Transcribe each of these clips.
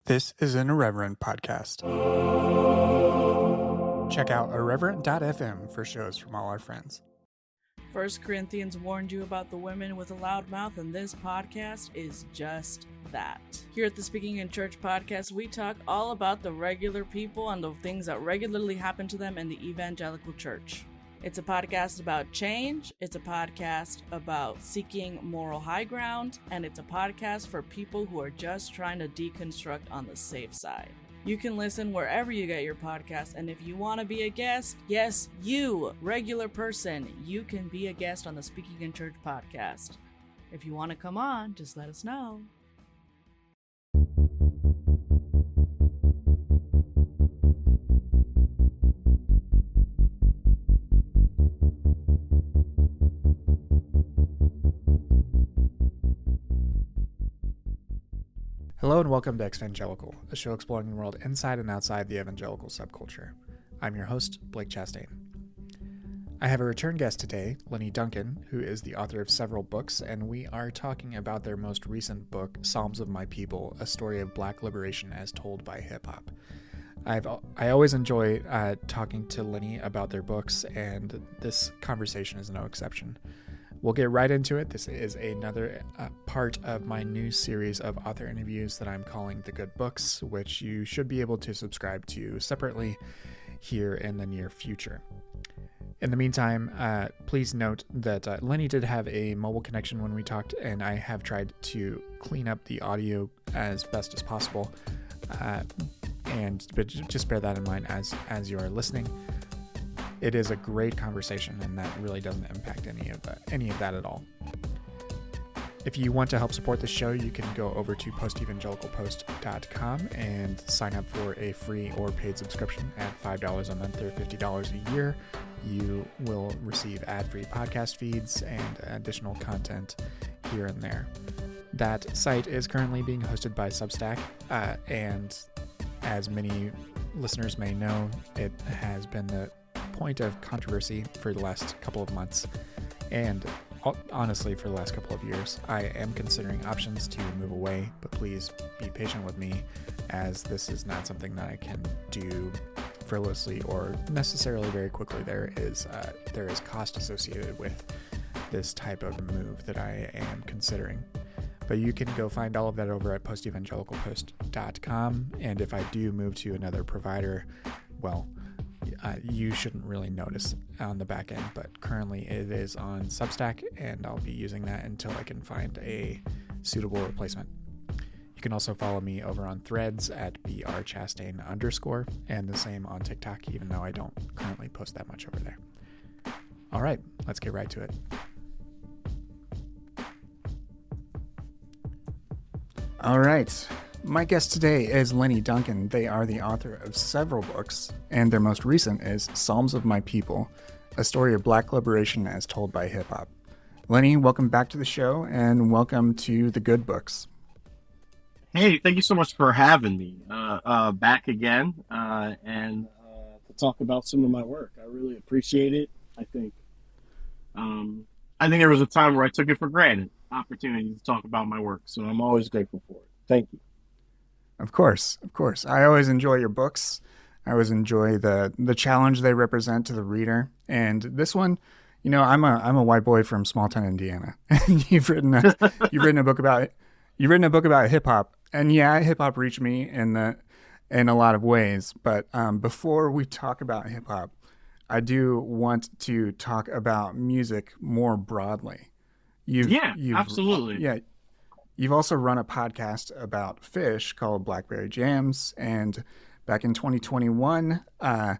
This is an Irreverent podcast. Check out irreverent.fm for shows from all our friends. 1 Corinthians warned you about the women with a loud mouth, and this podcast is just that. Here at the Speaking in Church podcast, we talk all about the regular people and the things that regularly happen to them in the evangelical church. It's a podcast about change, it's a podcast about seeking moral high ground, and it's a podcast for people who are just trying to deconstruct on the safe side. You can listen wherever you get your podcast, and if you want to be a guest, yes, you, regular person, you can be a guest on the Speaking in Church podcast. If you want to come on, just let us know. Hello and welcome to Evangelical, a show exploring the world inside and outside the evangelical subculture. I'm your host, Blake Chastain. I have a return guest today, Lenny Duncan, who is the author of several books, and we are talking about their most recent book, Psalms of My People, a story of Black liberation as told by hip-hop. I always enjoy talking to Lenny about their books, and this conversation is no exception. We'll get right into it. This is another part of my new series of author interviews that I'm calling The Good Books, which you should be able to subscribe to separately here in the near future. In the meantime, please note that Lenny did have a mobile connection when we talked, and I have tried to clean up the audio as best as possible, but just bear that in mind as you are listening. It is a great conversation, and that really doesn't impact any of that at all. If you want to help support the show, you can go over to postevangelicalpost.com and sign up for a free or paid subscription at $5 a month or $50 a year. You will receive ad-free podcast feeds and additional content here and there. That site is currently being hosted by Substack, and as many listeners may know, it has been the point of controversy for the last couple of months, and honestly for the last couple of years. I am considering options to move away, but please be patient with me, as this is not something that I can do frivolously or necessarily very quickly. There is cost associated with this type of move that I am considering. But you can go find all of that over at postevangelicalpost.com, and if I do move to another provider, well, you shouldn't really notice on the back end, but currently it is on Substack, and I'll be using that until I can find a suitable replacement. You can also follow me over on Threads at brchastain_, and the same on TikTok, even though I don't currently post that much over there. All right, let's get right to it. All right. My guest today is Lenny Duncan. They are the author of several books, and their most recent is Psalms of My People, a story of Black liberation as told by hip-hop. Lenny, welcome back to the show, and welcome to The Good Books. Hey, thank you so much for having me back again and to talk about some of my work. I really appreciate it. I think there was a time where I took it for granted, opportunity to talk about my work, so I'm always grateful for it. Thank you. Of course. I always enjoy your books. I always enjoy the challenge they represent to the reader. And this one, I'm a white boy from small town Indiana, and you've written a book about hip hop. And yeah, hip hop reached me in a lot of ways. But before we talk about hip hop, I do want to talk about music more broadly. Absolutely. Yeah. You've also run a podcast about fish called Blackberry Jams, and back in 2021, I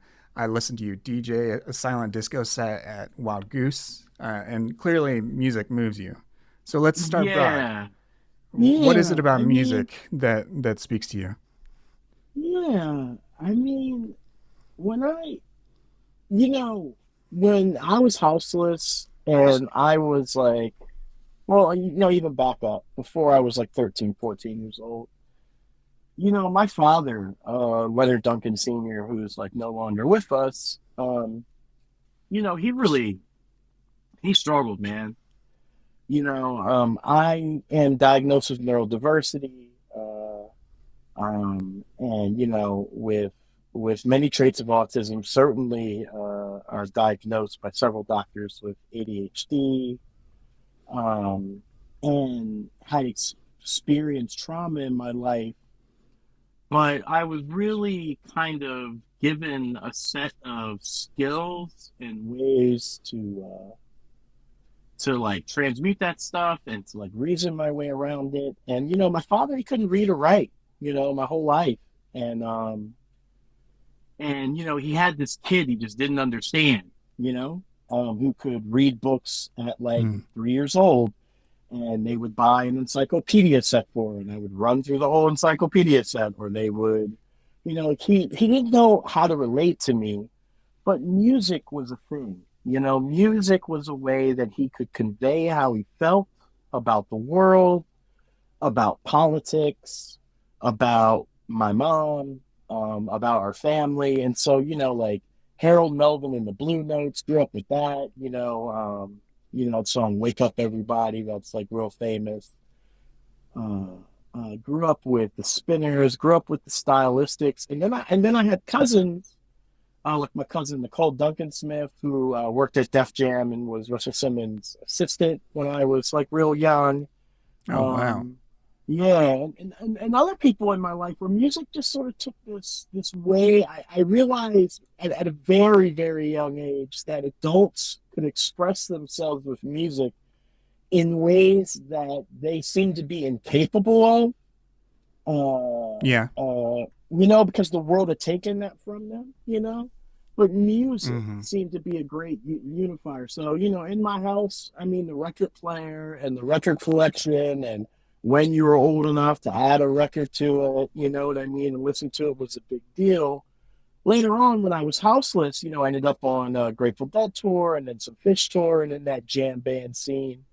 listened to you DJ a silent disco set at Wild Goose, and clearly music moves you. So let's start broad. What is it about music that speaks to you? Yeah, when I was houseless and I was like, even back up, before I was like 13, 14 years old, my father, Leonard Duncan Sr., who's like no longer with us, he struggled, man. I am diagnosed with neurodiversity. And with many traits of autism, certainly are diagnosed by several doctors with ADHD, um, and had experienced trauma in my life. But I was really kind of given a set of skills and ways to like transmute that stuff and to like reason my way around it. And my father, he couldn't read or write, my whole life. And he had this kid he just didn't understand, who could read books at like 3 years old, and they would buy an encyclopedia set for her, and I would run through the whole encyclopedia set, or they would, he didn't know how to relate to me, but music was a thing. Music was a way that he could convey how he felt about the world, about politics, about my mom, about our family. And so, like Harold Melvin and the Blue Notes, grew up with that, the song Wake Up Everybody, that's like real famous. Grew up with the Spinners, grew up with the Stylistics. And then I had cousins, like my cousin Nicole Duncan Smith, who worked at Def Jam and was Russell Simmons' assistant when I was like real young. Oh, wow. Yeah, and other people in my life where music just sort of took this way. I realized at a very, very young age that adults could express themselves with music in ways that they seem to be incapable of. Yeah. Because the world had taken that from them, But music seemed to be a great unifier. So, in my house, I mean, the record player and the record collection, and when you were old enough to add a record to it, you know what I mean, and listen to it was a big deal. Later on, when I was houseless, I ended up on a Grateful Dead tour and then some Fish tour and then that jam band scene.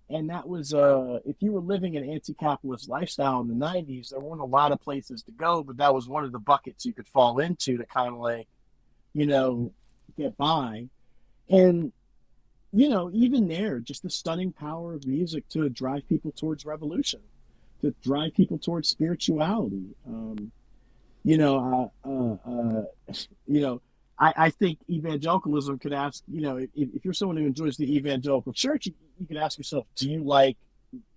And that was, if you were living an anti-capitalist lifestyle in the 90s, there weren't a lot of places to go, but that was one of the buckets you could fall into to kind of like, get by. And, even there, just the stunning power of music to drive people towards revolution, to drive people towards spirituality. I think evangelicalism could ask, if you're someone who enjoys the evangelical church, you could ask yourself, do you like,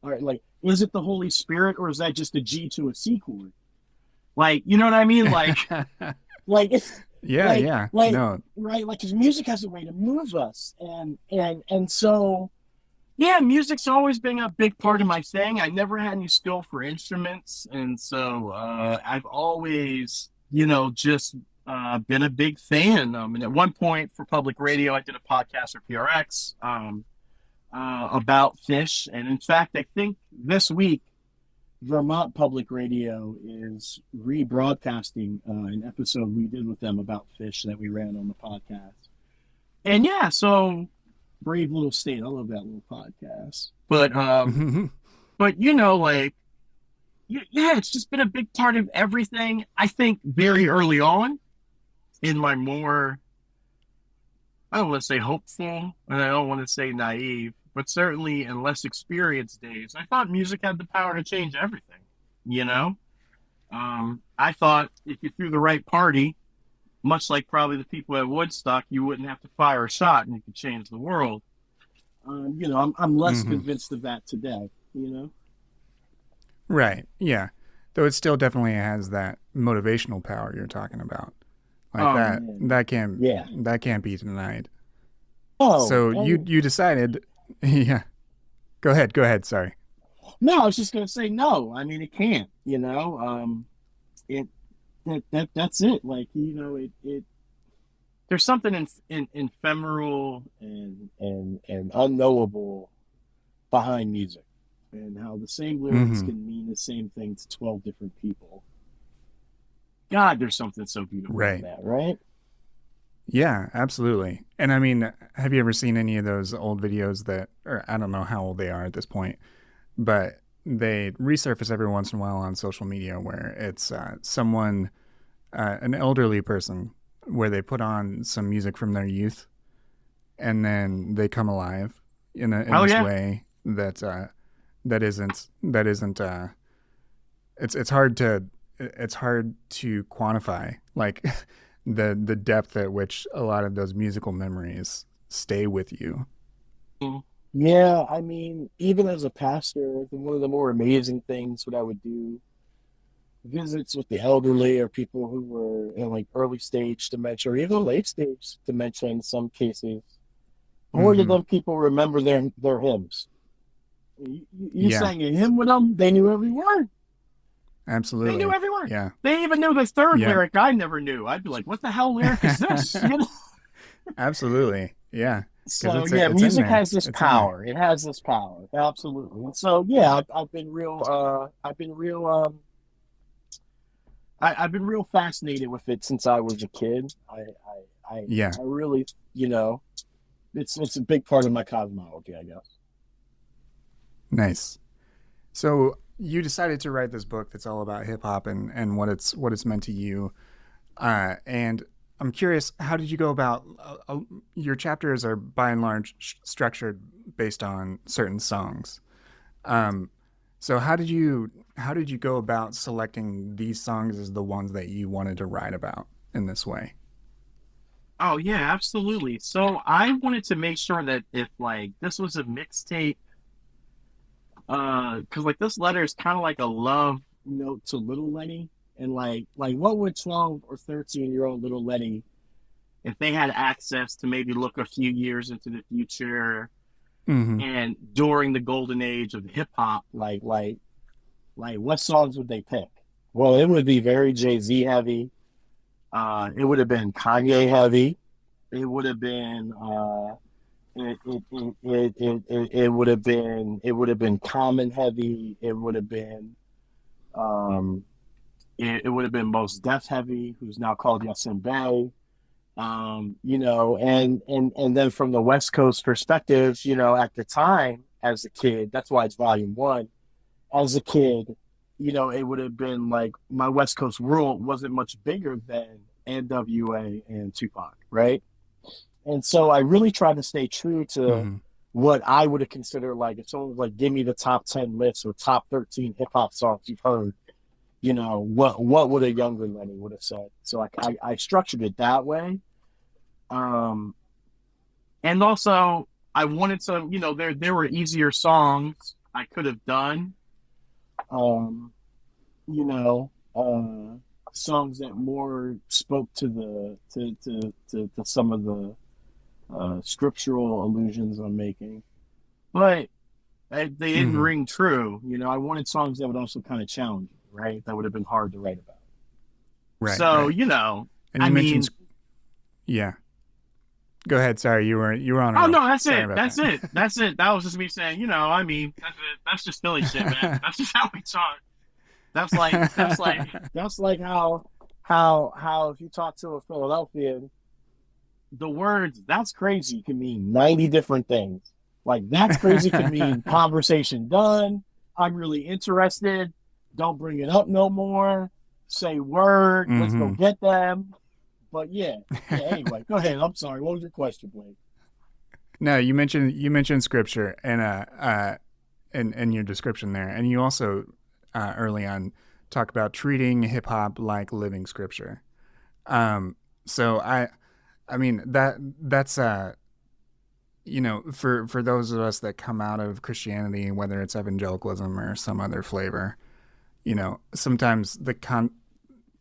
all right, like, is it the Holy Spirit or is that just a G to a C chord? Like, you know what I mean? Like, like it's, yeah. Like, no. Right. Like, because music has a way to move us. And so, yeah, music's always been a big part of my thing. I never had any skill for instruments. And so I've always, just been a big fan. And at one point for public radio, I did a podcast for PRX about Fish. And in fact, I think this week, Vermont Public Radio is rebroadcasting an episode we did with them about Fish that we ran on the podcast. And yeah, so brave little state. I love that little podcast. But like, yeah, it's just been a big part of everything. I think very early on in my more, I don't want to say hopeful, and I don't want to say naive, but certainly in less experienced days, I thought music had the power to change everything, I thought if you threw the right party, much like probably the people at Woodstock, you wouldn't have to fire a shot and you could change the world. I'm less convinced of that today, Right, yeah. Though it still definitely has that motivational power you're talking about. Like that can't be denied. Oh, so you decided. Yeah. Go ahead. Sorry. No, I was just going to say no. I mean, it can't, that's it. Like, there's something in ephemeral and unknowable behind music, and how the same lyrics can mean the same thing to 12 different people. God, there's something so beautiful in that, right? Yeah, absolutely. And I mean, have you ever seen any of those old videos or I don't know how old they are at this point, but they resurface every once in a while on social media where it's someone, an elderly person, where they put on some music from their youth and then they come alive in this way that isn't it's hard to it's hard to quantify, like the depth at which a lot of those musical memories stay with you. Yeah, I mean, even as a pastor, one of the more amazing things what I would do, visits with the elderly or people who were in like early stage dementia or even late stage dementia in some cases. More than Hmm. them people remember their hymns. You Yeah, sang a hymn with them, they knew every word. They knew absolutely. every word. Yeah, They even knew the third yeah, lyric I never knew. I'd be like, what the hell lyric is this? You know? absolutely. Yeah, because So yeah, it's in music there. has this It's in there. power. It has this power. Absolutely. And so yeah, I've been real fascinated with it since I was a kid. Yeah, I really, you know, it's a big part of my cosmology, I guess. nice. So you decided to write this book that's all about hip hop and what it's meant to you. And I'm curious, how did you go about your chapters are by and large structured based on certain songs. Um, so how did you go about selecting these songs as the ones that you wanted to write about in this way? Oh yeah, absolutely. So I wanted to make sure that if like this was a mixtape, because like this letter is kind of like a love note to little Lenny, and like what would 12 or 13-year-old little Lenny, if they had access to maybe look a few years into the future Mm-hmm. and during the golden age of hip hop, like what songs would they pick? Well, it would be very Jay-Z heavy. It would have been Kanye heavy. It would have been it would have been Common heavy. It would have been um it would have been Most Def heavy, who's now called Yasin Bey. You know, and then from the West Coast perspective, you know, at the time as a kid, that's why it's volume one. As a kid, you know, it would have been like my West Coast world wasn't much bigger than NWA and Tupac, right? And so I really tried to stay true to Mm-hmm. what I would have considered like if someone was like, give me the top 10 lists or top 13 hip hop songs you've heard, you know, what would a younger Lenny would have said? So like I structured it that way. Um, and also I wanted some, you know, there were easier songs I could have done. Um, you know, songs that more spoke to to some of the scriptural allusions I'm making, but they didn't Mm-hmm. ring true. You know, I wanted songs that would also kind of challenge me, right? That would have been hard to write about. Right, So, right. you know, And I you mentioned, mean, yeah. Go ahead. Sorry, you were on a oh roll. no, that's Sorry it. about That's that. it. That's it. That was just me saying, you know, I mean, that's it. That's just Philly shit, man. That's just how we talk. That's like how if you talk to a Philadelphian, the words "that's crazy" can mean 90 different things. Like "that's crazy" can mean conversation done. I'm really interested. Don't bring it up no more. Say word. Let's go Hmm. get them. But yeah, yeah. Anyway, go ahead. I'm sorry. What was your question, Blake? No, you mentioned scripture and in your description there, and you also early on talk about treating hip hop like living scripture. Um, so I mean that's you know for those of us that come out of Christianity, whether it's evangelicalism or some other flavor, you know sometimes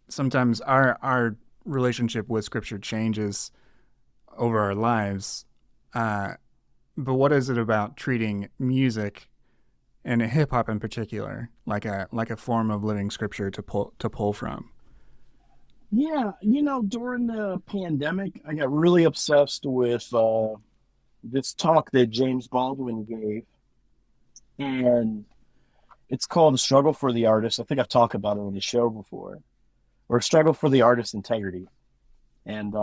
sometimes our relationship with scripture changes over our lives. Uh, but what is it about treating music and hip hop in particular like a form of living scripture to pull from? Yeah, you know, during the pandemic, I got really obsessed with this talk that James Baldwin gave, and it's called "The Struggle for the Artist." I think I've talked about it on the show before, or "Struggle for the Artist's Integrity." And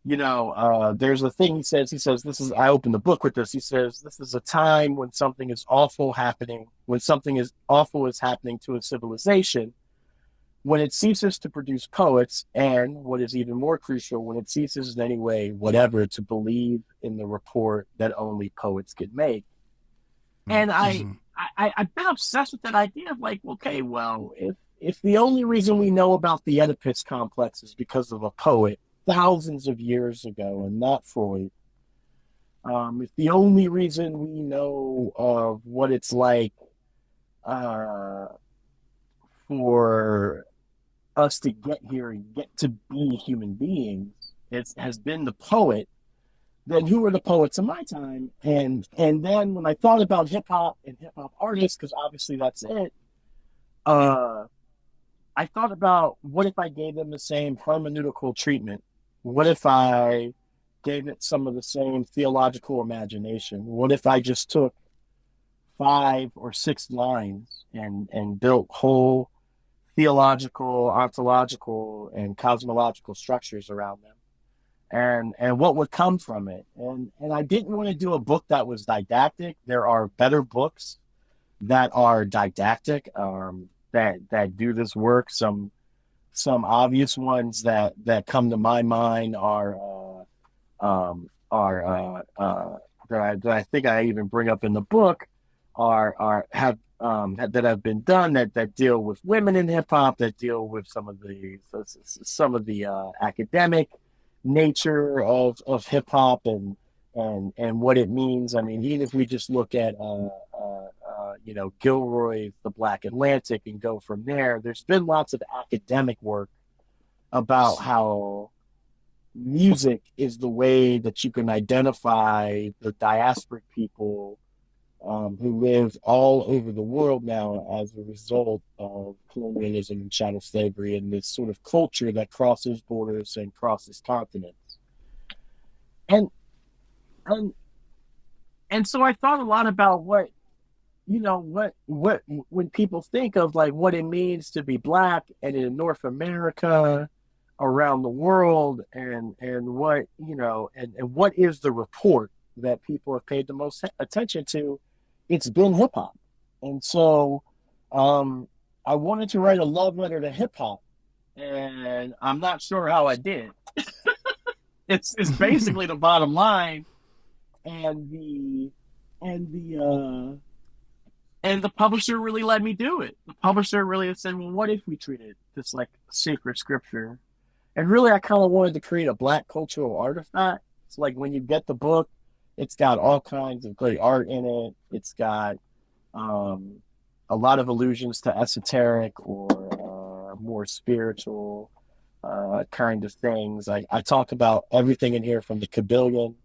you know, there's a thing he says. He says, "This is." I opened the book with this. He says, "This is a time when something is awful happening. When something is awful is happening to a civilization." When it ceases to produce poets, and what is even more crucial, when it ceases in any way, whatever, to believe in the report that only poets can make. And Mm-hmm. I've been obsessed with that idea of like, okay, well, if the only reason we know about the Oedipus complex is because of a poet thousands of years ago and not Freud, if the only reason we know of what it's like uh, for us to get here and get to be human beings has been the poet, then who are the poets of my time? And then when I thought about hip hop and hip hop artists, because obviously that's it, uh, I thought about what if I gave them the same hermeneutical treatment? What if I gave it some of the same theological imagination? What if I just took 5 or 6 lines and built whole theological, ontological, and cosmological structures around them? And what would come from it? And I didn't want to do a book that was didactic. There are better books that are didactic, that do this work. Some obvious ones that come to my mind are that I think I even bring up in the book have that have been done that deal with women in hip hop, that deal with some of the academic nature of hip hop and what it means. I mean, even if we just look at Gilroy's The Black Atlantic and go from there, there's been lots of academic work about how music is the way that you can identify the diasporic people who live all over the world now as a result of colonialism and chattel slavery and this sort of culture that crosses borders and crosses continents. And so I thought a lot about what when people think of like what it means to be Black and in North America, around the world, and what and what is the report that people have paid the most attention to. It's been hip hop. And so I wanted to write a love letter to hip hop, and I'm not sure how I did. It's basically the bottom line. And the publisher really let me do it. The publisher really said, well, what if we treated this like sacred scripture? And really, I kind of wanted to create a Black cultural artifact. It's like when you get the book, it's got all kinds of great art in it. It's got a lot of allusions to esoteric or more spiritual kind of things. I talk about everything in here from the Kabbalion,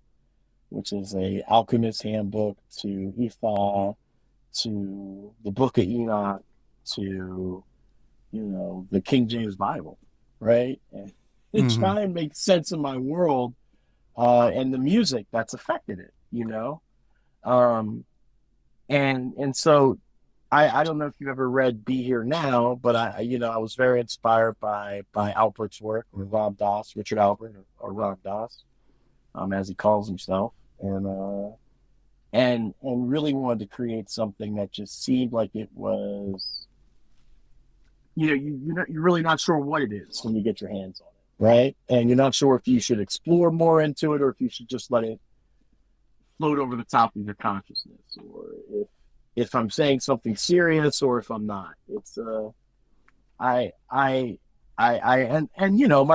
which is a alchemist handbook, to Ifa, to the Book of Enoch, to the King James Bible, right? And try and make sense of my world and the music that's affected it, and so I don't know if you've ever read Be Here Now, but I was very inspired by Alpert's work, or Ram Dass, Richard Alpert, or Ram Dass, as he calls himself, and really wanted to create something that just seemed like it was, you're really not sure what it is when you get your hands on it, right? And you're not sure if you should explore more into it or if you should just let it float over the top of your consciousness, or if I'm saying something serious or if I'm not. It's my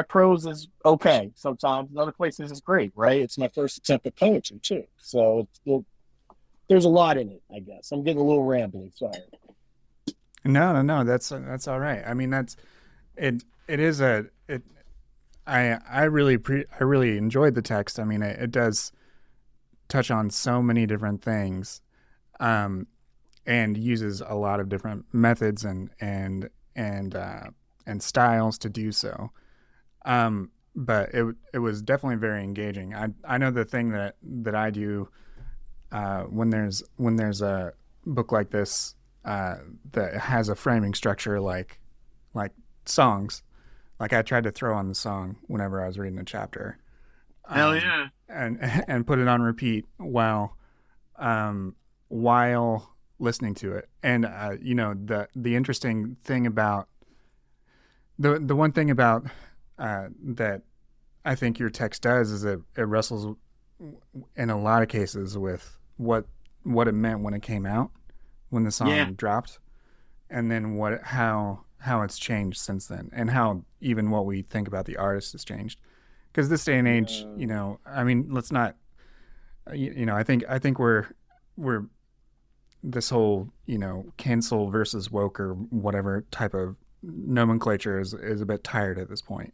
prose is okay sometimes. In other places it's great, right? It's my first attempt at poetry too, so there's a lot in it, I guess. I'm getting a little rambly, sorry. No, that's all right. I mean, that's it. It is I really enjoyed the text. I mean, it does touch on so many different things, and uses a lot of different methods and styles to do so. But it was definitely very engaging. I know the thing that I do when there's a book like this that has a framing structure like songs. Like I tried to throw on the song whenever I was reading a chapter. Hell yeah. And put it on repeat while listening to it. And the interesting thing about the one thing about that I think your text does is it wrestles in a lot of cases with what it meant when it came out, when the song dropped, and then how it's changed since then, and how even what we think about the artist has changed. Because this day and age, I mean, let's not, I think we're this whole, cancel versus woke or whatever type of nomenclature is a bit tired at this point.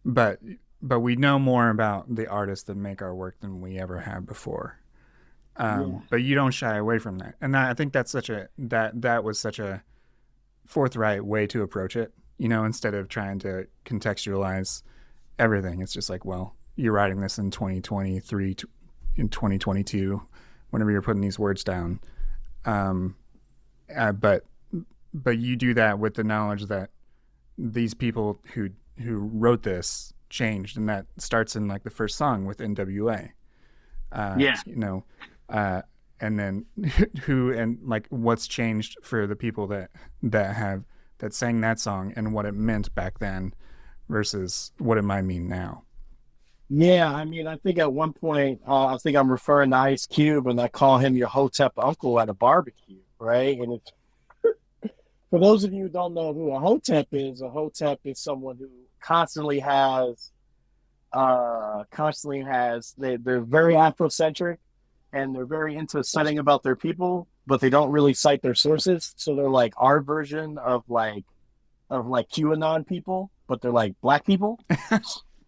But we know more about the artists that make our work than we ever have before. But you don't shy away from that, and I think that's that was such a forthright way to approach it. Instead of trying to contextualize everything, it's just like, well, you're writing this in 2023, in 2022, whenever you're putting these words down. But you do that with the knowledge that these people who wrote this changed, and that starts in like the first song with NWA. And then and like what's changed for the people that sang that song and what it meant back then versus what it might mean now. Yeah, I mean, I think at one point, I think I'm referring to Ice Cube, and I call him your Hotep uncle at a barbecue, right? And it's, for those of you who don't know who a Hotep is someone who constantly has, they're very Afrocentric, and they're very into citing about their people, but they don't really cite their sources. So they're like our version of QAnon people, but they're like black people.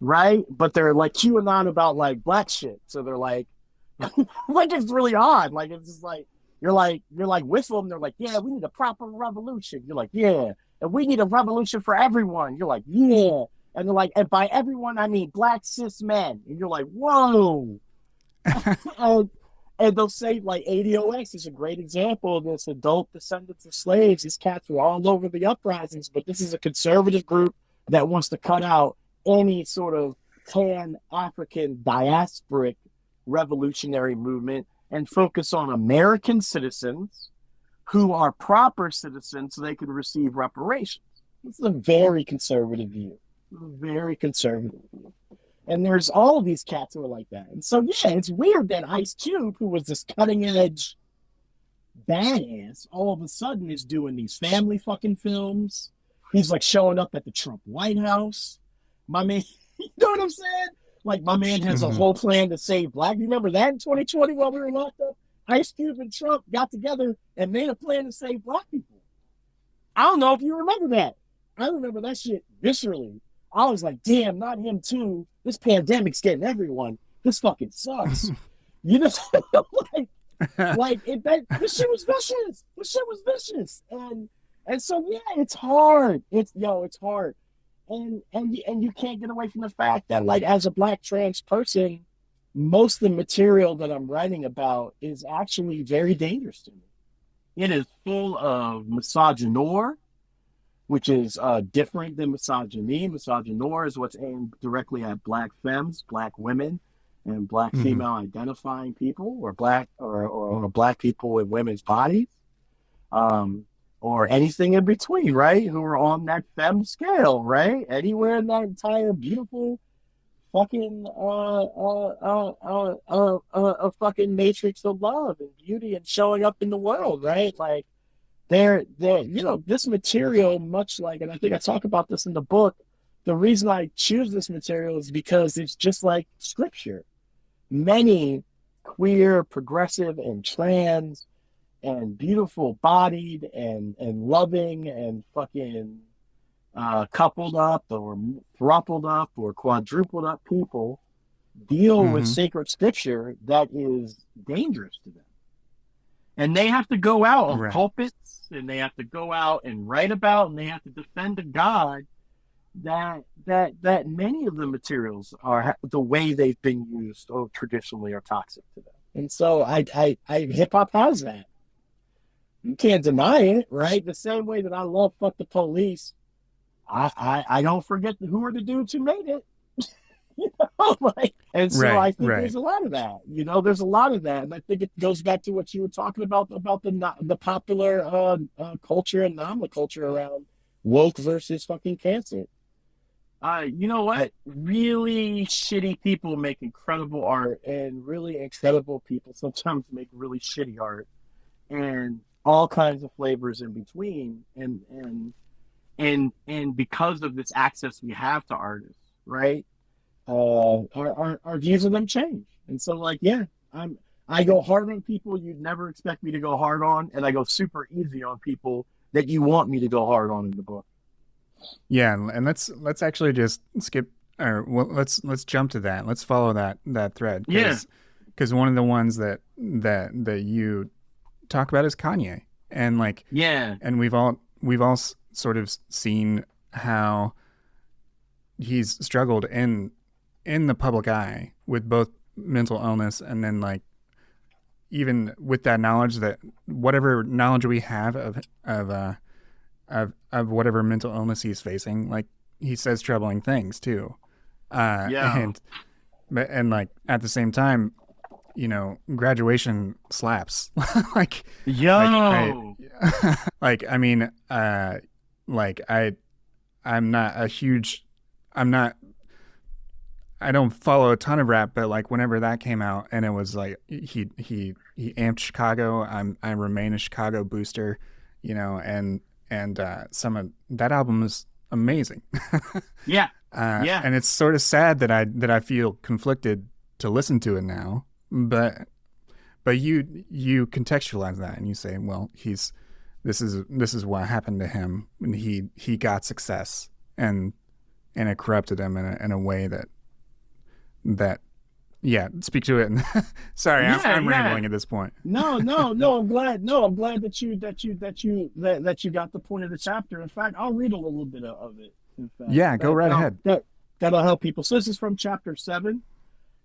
Right? But they're like QAnon about like black shit. So they're like, like it's really odd. Like it's just like you're like with them. They're like, yeah, we need a proper revolution. You're like, yeah, and we need a revolution for everyone. You're like, yeah, and they're like, and by everyone I mean black cis men. And you're like, whoa. and they'll say like ADOX is a great example of this. Adult descendants of slaves. These cats were all over the uprisings, but this is a conservative group that wants to cut out any sort of pan-African diasporic revolutionary movement and focus on American citizens who are proper citizens so they can receive reparations. It's a very conservative view. Very conservative view. And there's all of these cats who are like that. And so, yeah, it's weird that Ice Cube, who was this cutting-edge badass, all of a sudden is doing these family fucking films. He's like showing up at the Trump White House. My man, you know what I'm saying? Like, my man has a whole plan to save black. You remember that in 2020 while we were locked up? Ice Cube and Trump got together and made a plan to save black people. I don't know if you remember that. I remember that shit viscerally. I was like, damn, not him too. This pandemic's getting everyone. This fucking sucks. You know, this shit was vicious. This shit was vicious. And so, yeah, it's hard. It's hard. And you can't get away from the fact that, like, as a black trans person, most of the material that I'm writing about is actually very dangerous to me. It is full of misogynoir, which is different than misogyny. Misogynoir is what's aimed directly at black femmes, black women, and black female identifying people, or black people with women's bodies. Or anything in between, right? Who are on that femme scale, right? Anywhere in that entire beautiful fucking fucking matrix of love and beauty and showing up in the world, right? Like they're this material, much like, and I think I talk about this in the book, the reason I choose this material is because it's just like scripture. Many queer, progressive, and trans and beautiful bodied and loving and fucking coupled up or thrupled up or quadrupled up people deal with sacred scripture that is dangerous to them. And they have to go out on pulpits, and they have to go out and write about, and they have to defend a God that many of the materials are the way they've been used or traditionally are toxic to them. And so I hip hop has that. You can't deny it, right? The same way that I love Fuck the Police, I don't forget who are the dudes who made it. And so I think there's a lot of that. There's a lot of that, and I think it goes back to what you were talking about the popular culture and non-culture around woke versus fucking cancer. You know what? Really shitty people make incredible art, and really incredible people sometimes make really shitty art, and all kinds of flavors in between. And And because of this access we have to artists, right? Our views of them change. And so like, yeah, I go hard on people you'd never expect me to go hard on, and I go super easy on people that you want me to go hard on in the book. Yeah, and let's actually just skip, or well, let's jump to that. Let's follow that thread, Yeah. because one of the ones that you talk about is Kanye, and like, Yeah. and we've all sort of seen how he's struggled in the public eye with both mental illness, and then like even with that knowledge, that whatever knowledge we have of whatever mental illness he's facing, like he says troubling things too, Yeah. and like at the same time, graduation slaps. like Yo. like I mean, like I'm not a huge, I'm not, I don't follow a ton of rap, but like whenever that came out and it was like he amped Chicago, I remain a Chicago booster, and some of that album is amazing. Yeah. Yeah. And it's sort of sad that I feel conflicted to listen to it now, but you contextualize that and you say, well, this is what happened to him when he got success, and it corrupted him in a way that yeah, speak to it. Sorry, Yeah, I'm yeah. rambling at this point. No, no, no. I'm glad. No, I'm glad that you got the point of the chapter. In fact, I'll read a little bit of it. In fact, Yeah, go right ahead. That'll help people. So this is from chapter 7.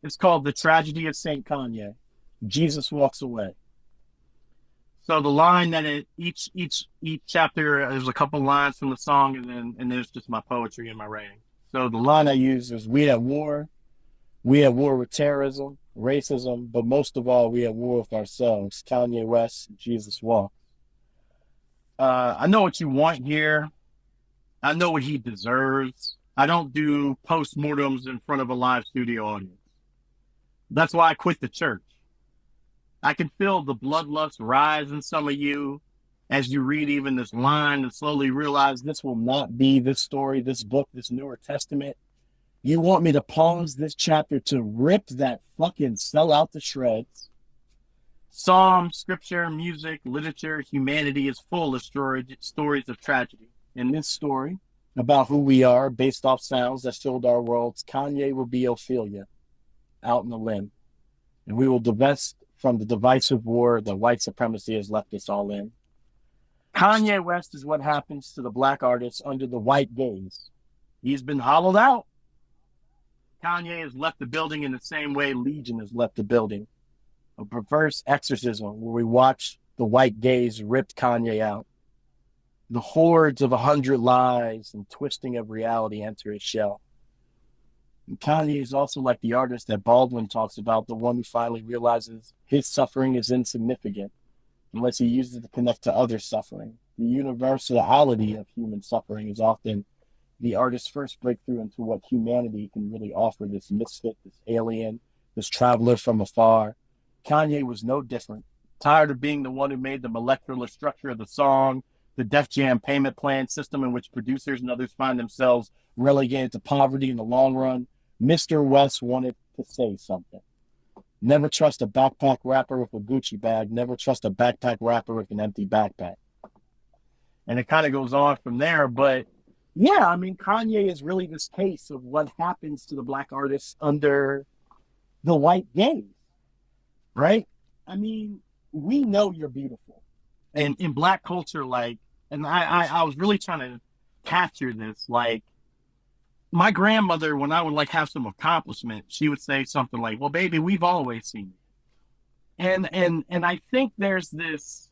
It's called "The Tragedy of Saint Kanye." Jesus walks away. So the line that each chapter, there's a couple lines from the song, and there's just my poetry and my writing. So the line I use is, "We at war. We at war with terrorism, racism, but most of all, we at war with ourselves." Kanye West, Jesus walks. I know what you want here. I know what he deserves. I don't do postmortems in front of a live studio audience. That's why I quit the church. I can feel the bloodlust rise in some of you as you read even this line and slowly realize this will not be this story, this book, this newer testament. You want me to pause this chapter to rip that fucking cell out to shreds. Psalm, scripture, music, literature, humanity is full of stories of tragedy. In this story, about who we are based off sounds that filled our worlds, Kanye will be Ophelia, out in the limb. And we will divest from the divisive war that white supremacy has left us all in. Kanye West is what happens to the black artist under the white gaze. He's been hollowed out. Kanye has left the building in the same way Legion has left the building. A perverse exorcism where we watch the white gaze rip Kanye out. The hordes of 100 lies and twisting of reality enter his shell. And Kanye is also like the artist that Baldwin talks about, the one who finally realizes his suffering is insignificant unless he uses it to connect to other suffering. The universality of human suffering is often the artist's first breakthrough into what humanity can really offer, this misfit, this alien, this traveler from afar. Kanye was no different. Tired of being the one who made the molecular structure of the song, the Def Jam payment plan system in which producers and others find themselves relegated to poverty in the long run, Mr. West wanted to say something. Never trust a backpack rapper with a Gucci bag. Never trust a backpack rapper with an empty backpack. And it kind of goes on from there, but yeah, I mean, Kanye is really this case of what happens to the black artists under the white gaze, right? I mean, we know you're beautiful. And in black culture, like, and I was really trying to capture this, like, my grandmother, when I would like have some accomplishment, she would say something like, "Well, baby, we've always seen you." And I think there's this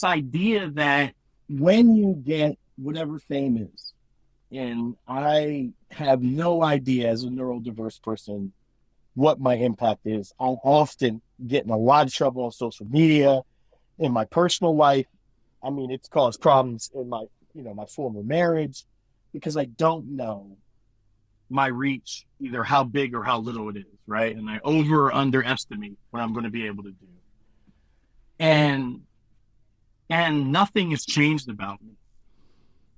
idea that when you get whatever fame is, and I have no idea as a neurodiverse person what my impact is. I'll often get in a lot of trouble on social media, in my personal life. I mean, it's caused problems in my former marriage because I don't know my reach, either how big or how little it is, right? And I over or underestimate what I'm going to be able to do. And nothing has changed about me.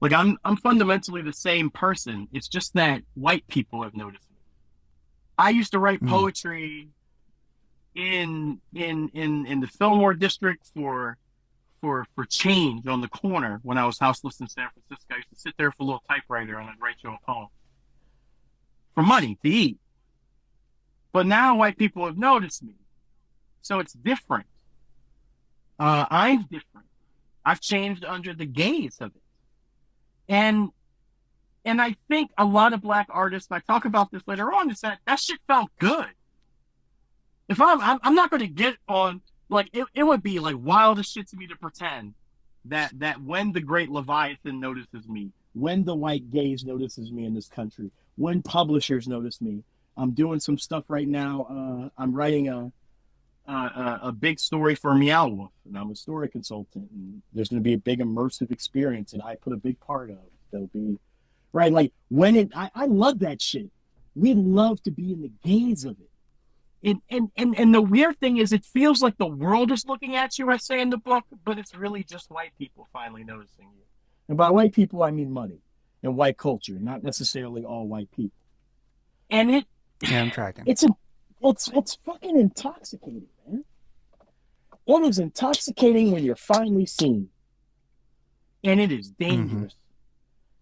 Like I'm fundamentally the same person. It's just that white people have noticed me. I used to write poetry in the Fillmore district for change on the corner when I was houseless in San Francisco. I used to sit there for a little typewriter and I'd write you a poem for money to eat. But now white people have noticed me, so it's different. I'm different. I've changed under the gaze of it, and I think a lot of black artists, and I talk about this later on, is that shit felt good. If I'm not going to get on, like, it would be like wild as shit to me to pretend that when the great Leviathan notices me, when the white gaze notices me in this country, when publishers notice me. I'm doing some stuff right now. I'm writing a big story for Meow Wolf, and I'm a story consultant. And there's going to be a big immersive experience, and I put a big part of. There'll be right, like I love that shit. We love to be in the gaze of it. And the weird thing is, it feels like the world is looking at you. I say in the book, but it's really just white people finally noticing you. And by white people, I mean money and white culture, not necessarily all white people. And I'm tracking. It's fucking intoxicating, man. It is intoxicating when you're finally seen, and it is dangerous,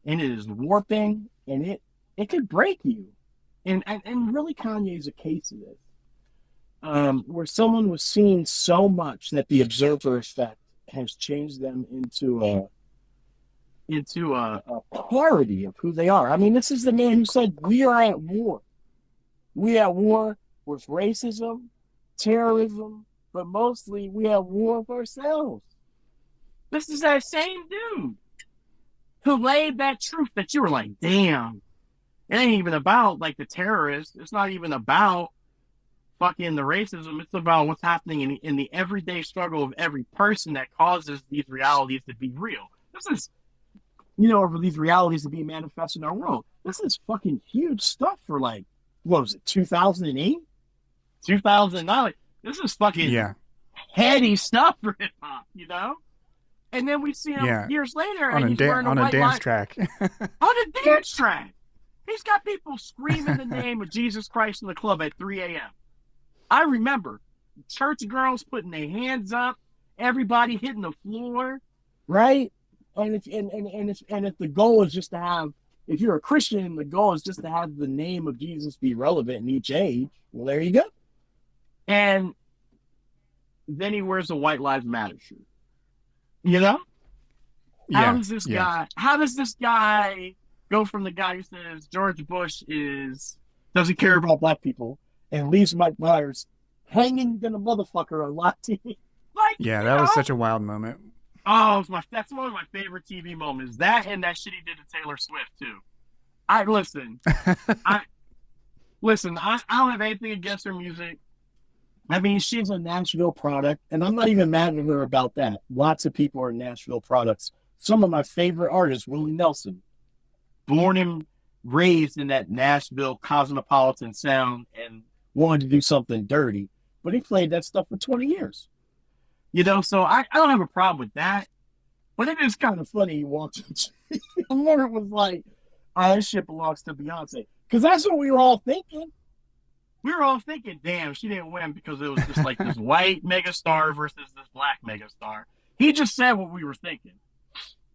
and it is warping, and it could break you, and really Kanye is a case of this, where someone was seen so much that the observer effect has changed them into a parody of who they are. I mean, this is the man who said, "We are at war. We at war with racism, terrorism, but mostly we at war with ourselves." This is that same dude who laid that truth that you were like, damn, it ain't even about like the terrorists. It's not even about fucking the racism. It's about what's happening in the everyday struggle of every person that causes these realities to be real. This is, for these realities to be manifest in our world. This is fucking huge stuff for like, what was it, 2008? 2009? This is fucking heady stuff for hip hop, And then we see him years later, and he's wearing on a dance track. On a dance track. He's got people screaming the name of Jesus Christ in the club at 3 a.m. I remember church girls putting their hands up, everybody hitting the floor, right? And if the goal is just to have, if you're a Christian, the goal is just to have the name of Jesus be relevant in each age. Well, there you go. And then he wears a White Lives Matter shirt. How does this guy go from the guy who says George Bush doesn't care about black people and leaves Mike Myers hanging than a motherfucker on live TV? That was such a wild moment. Oh, that's one of my favorite TV moments. That and that shit he did to Taylor Swift too. I don't have anything against her music. I mean, she's a Nashville product, and I'm not even mad at her about that. Lots of people are Nashville products. Some of my favorite artists, Willie Nelson, born and raised in that Nashville cosmopolitan sound and wanted to do something dirty, but he played that stuff for 20 years. So I don't have a problem with that. But it is kind of funny he walked in and it was like, this shit belongs to Beyonce. Because that's what we were all thinking. We were all thinking, damn, she didn't win because it was just like this white megastar versus this black megastar. He just said what we were thinking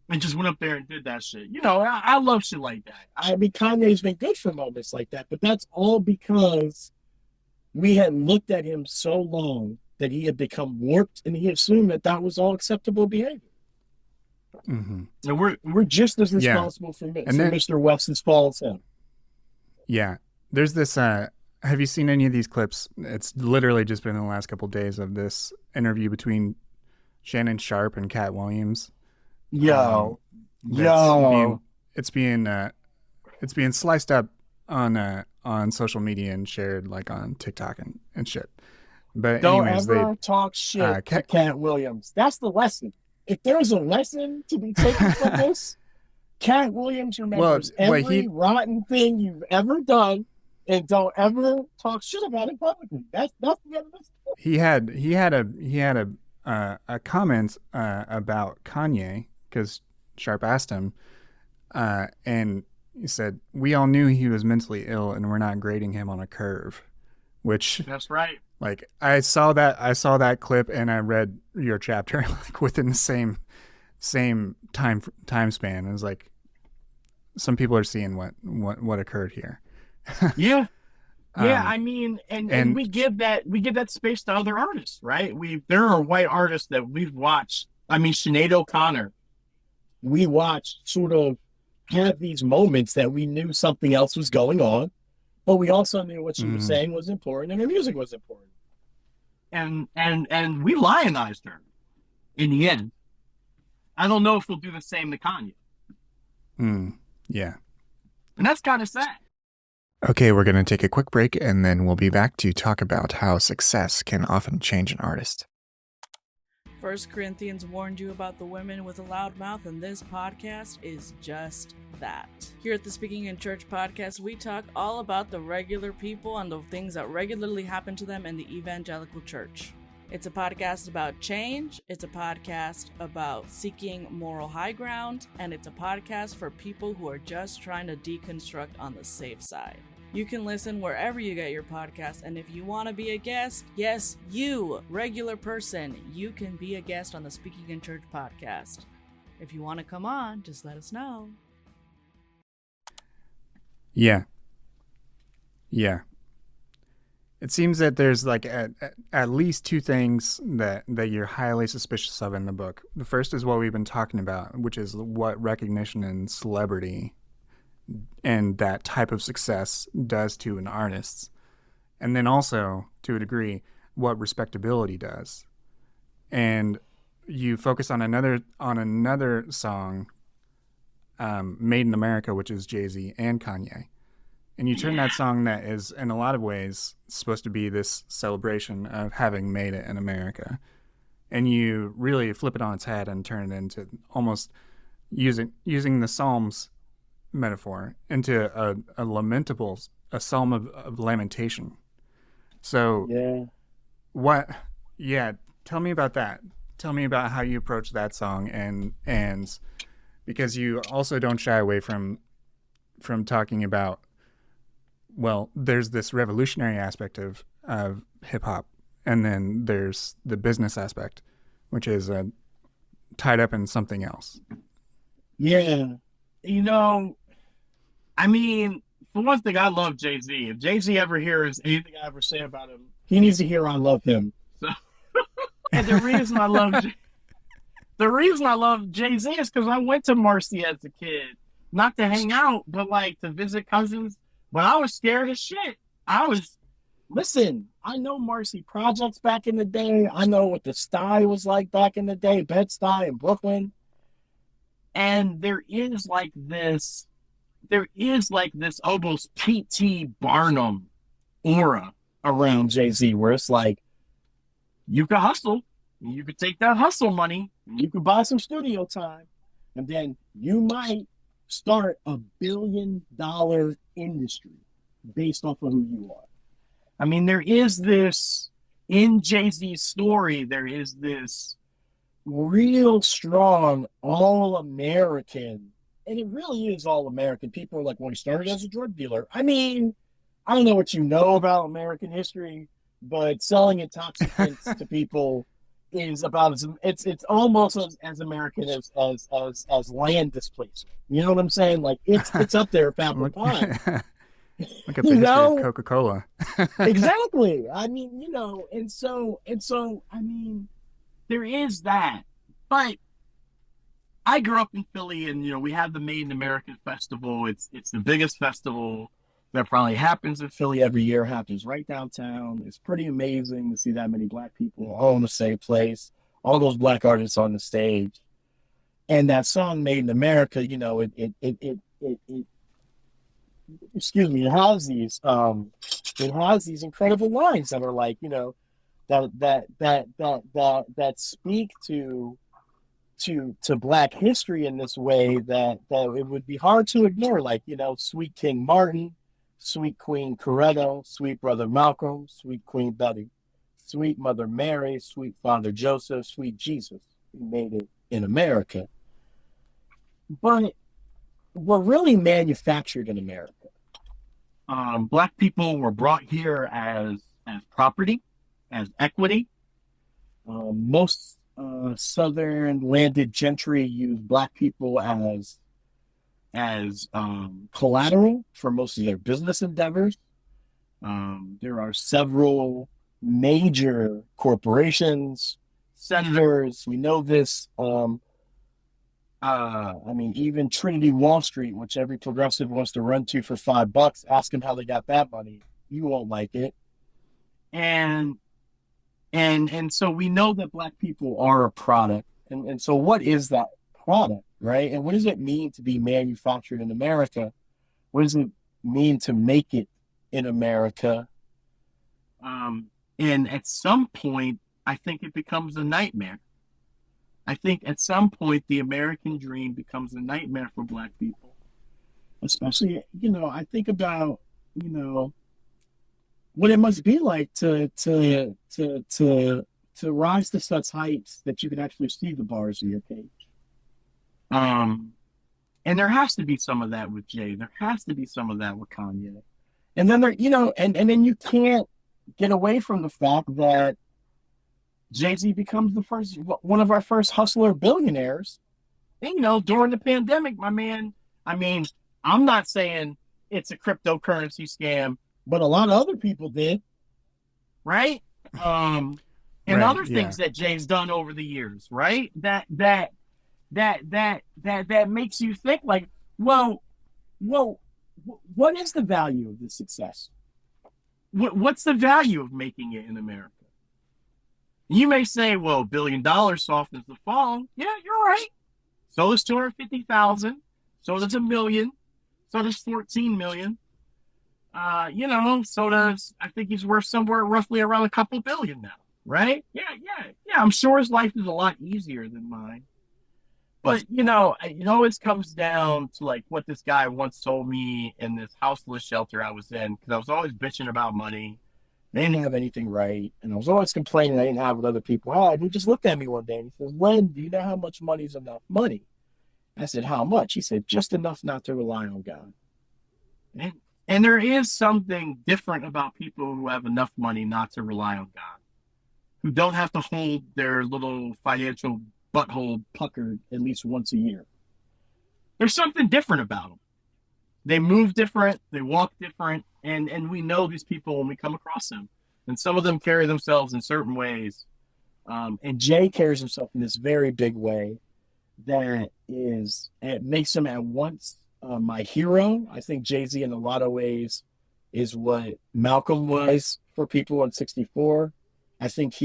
and just went up there and did that shit. I love shit like that. I mean, Kanye's been good for moments like that, but that's all because we had looked at him so long that he had become warped, and he assumed that was all acceptable behavior. Mm-hmm. And we're just as responsible for Mr. West's fall as him. Yeah. There's this, have you seen any of these clips? It's literally just been in the last couple of days of this interview between Shannon Sharpe and Cat Williams. It's being sliced up on social media and shared like on TikTok and shit. But don't ever talk shit to Cat Williams. That's the lesson. If there's a lesson to be taken from this, Cat Williams remembers every rotten thing you've ever done, and don't ever talk shit about it publicly. That's the end of this. He had a comment about Kanye because Sharp asked him, And he said, "We all knew he was mentally ill, and we're not grading him on a curve." Which, That's right. like, I saw that clip, and I read your chapter like within the same time span. It was like some people are seeing what occurred here. Yeah. Yeah, Um, I mean, and and we give that space to other artists, right? There are white artists that we've watched. I mean, Sinead O'Connor, we watched sort of have these moments that we knew something else was going on, but we also knew what she was saying was important and her music was important. And we lionized her in the end. I don't know if we'll do the same to Kanye. Yeah. And that's kind of sad. Okay, we're going to take a quick break, and then we'll be back to talk about how success can often change an artist. 1 Corinthians warned you about the women with a loud mouth, and this podcast is just that. Here at the Speaking in Church podcast, we talk all about the regular people and the things that regularly happen to them in the evangelical church. It's a podcast about change, it's a podcast about seeking moral high ground, and it's a podcast for people who are just trying to deconstruct on the safe side. You can listen wherever you get your podcast, and if you want to be a guest, yes, you, regular person, you can be a guest on the Speaking in Church podcast. If you want to come on, just let us know. Yeah. It seems that there's like at least two things that you're highly suspicious of in the book. The first is what we've been talking about, which is what recognition and celebrity and that type of success does to an artist. And then also, to a degree, what respectability does. And you focus on another song, Made in America, which is Jay-Z and Kanye. And you turn that song that is, in a lot of ways, supposed to be this celebration of having made it in America. And you really flip it on its head and turn it into almost using the Psalms metaphor into a psalm of lamentation. So tell me about that. Tell me about how you approach that song, and because you also don't shy away from talking about, well, there's this revolutionary aspect of hip hop, and then there's the business aspect, which is tied up in something else. Yeah. You know, I mean, for one thing, I love Jay-Z. If Jay-Z ever hears anything I ever say about him, he needs to hear I love him. So, and the reason I love Jay-Z is because I went to Marcy as a kid, not to hang out, but like to visit cousins. But I was scared as shit. Listen, I know Marcy Projects back in the day. I know what the style was like back in the day, Bed-Stuy in Brooklyn. And there is like this almost P.T. Barnum aura around Jay-Z, where it's like, you could hustle, you could take that hustle money, you could buy some studio time, and then you might start $1 billion industry based off of who you are. I mean, there is this, in Jay-Z's story, there is this real strong all-American, and it really is all-American. People are like, well, he started as a drug dealer. I mean, I don't know what you know about American history, but selling intoxicants to people is about it's almost as American as land displacement. You know what I'm saying? Like it's up there with apple pie. Look at the history of Coca-Cola. Exactly. I mean, and so I mean, there is that. But I grew up in Philly, and we have the Made in America Festival. It's the biggest festival that probably happens in Philly every year. It happens right downtown. It's pretty amazing to see that many black people all in the same place, all those black artists on the stage. And that song Made in America, it has these incredible lines that are like, that speak to black history in this way that it would be hard to ignore, like, sweet King Martin, sweet Queen Coretta, sweet Brother Malcolm, sweet Queen Betty, sweet Mother Mary, sweet Father Joseph, sweet Jesus, who made it in America. But were really manufactured in America. Black people were brought here as property, as equity. Most southern landed gentry used black people as collateral for most of their business endeavors. There are several major corporations, senators. We know this. I mean, even Trinity Wall Street, which every progressive wants to run to for $5, ask them how they got that money. You won't like it. And so we know that black people are a product. And so what is that product, right? And what does it mean to be manufactured in America? What does it mean to make it in America? And at some point, I think it becomes a nightmare. I think at some point, the American dream becomes a nightmare for black people. Especially, I think about, what it must be like to rise to such heights that you can actually see the bars of your cage. And there has to be some of that with Jay. There has to be some of that with Kanye. And then and then you can't get away from the fact that Jay-Z becomes one of our first hustler billionaires, during the pandemic, my man. I mean, I'm not saying it's a cryptocurrency scam, but a lot of other people did, right? And right, other things that Jay's done over the years, right? That makes you think like, well, what is the value of this success? What's the value of making it in America? You may say, well, $1 billion softens the fall. Yeah, you're right. So does 250,000. So does $1 million. So does 14 million. So does, I think he's worth somewhere roughly around a couple billion now, right? Yeah. I'm sure his life is a lot easier than mine. But, it always comes down to like what this guy once told me in this houseless shelter I was in, because I was always bitching about money. I didn't have anything right. And I was always complaining I didn't have what other people had. And he just looked at me one day and he says, Len, do you know how much money is enough money? I said, how much? He said, just enough not to rely on God. And there is something different about people who have enough money not to rely on God, who don't have to hold their little financial butthole puckered at least once a year. There's something different about them. They move different, they walk different, and we know these people when we come across them. And some of them carry themselves in certain ways. And Jay carries himself in this very big way that it makes him at once my hero. I think Jay-Z in a lot of ways is what Malcolm was for people in 64. I think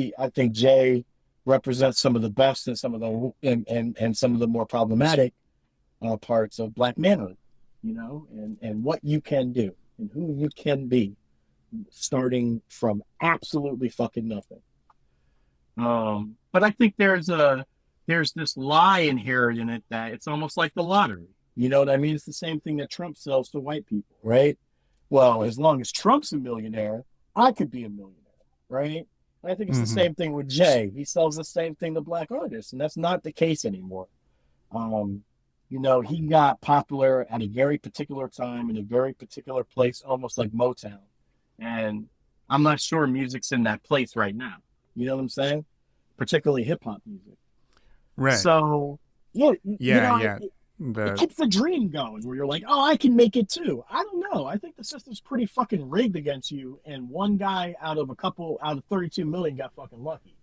Jay represents some of the best and some of the and some of the more problematic parts of black manhood, and what you can do and who you can be, starting from absolutely fucking nothing. But I think there's this lie inherent in it that it's almost like the lottery. You know what I mean? It's the same thing that Trump sells to white people, right? Well, as long as Trump's a millionaire, I could be a millionaire, right? I think it's the same thing with Jay. He sells the same thing to black artists, and that's not the case anymore. He got popular at a very particular time in a very particular place, almost like Motown. And I'm not sure music's in that place right now. You know what I'm saying? Particularly hip hop music. Right. So, it keeps the dream going where you're like, oh, I can make it too. I don't know. I think the system's pretty fucking rigged against you. And one guy out of 32 million got fucking lucky.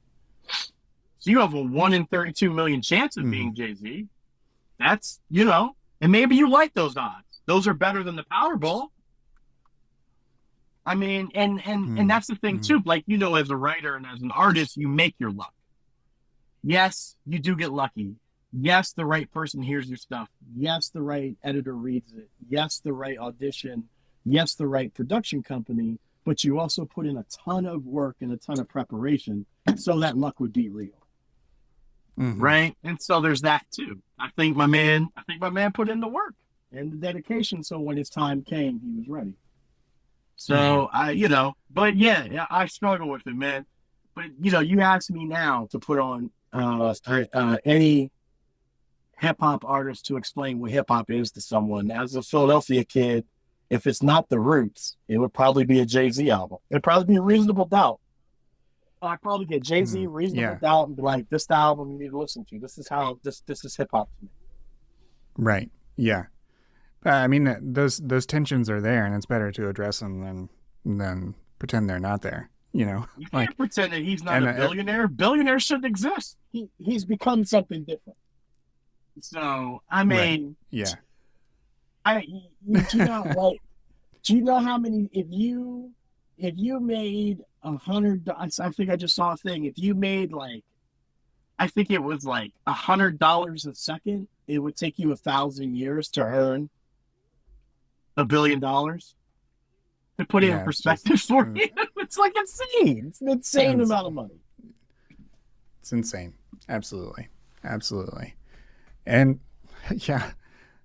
So you have a 1 in 32 million chance of being Jay-Z. That's, and maybe you like those odds. Those are better than the Powerball. I mean, and that's the thing too. Like, as a writer and as an artist, you make your luck. Yes, you do get lucky. Yes, the right person hears your stuff. Yes, the right editor reads it. Yes, the right audition. Yes, the right production company. But you also put in a ton of work and a ton of preparation so that luck would be real. Right? And so there's that too. I think my man put in the work and the dedication. So when his time came, he was ready. So but yeah, I struggle with it, man. But you ask me now to put on any hip hop artist to explain what hip hop is to someone. As a Philadelphia kid, if it's not the Roots, it would probably be a Jay-Z album. It'd probably be a Reasonable Doubt. I'd probably get Jay-Z, Reasonable Doubt, and be like, "This the album you need to listen to. This is how this is hip hop to me." Right. Yeah. I mean, those tensions are there, and it's better to address them than pretend they're not there. You know, you can't pretend that he's not a billionaire. Billionaires shouldn't exist. He's become something different. So I mean, yeah. Do you know how many? If you made 100, I think I just saw a thing. If you made I think it was $100 a second, it would take you 1,000 years to earn $1 billion. To put it in perspective for you, it's insane. It's an insane amount of money. It's insane. Absolutely. And yeah,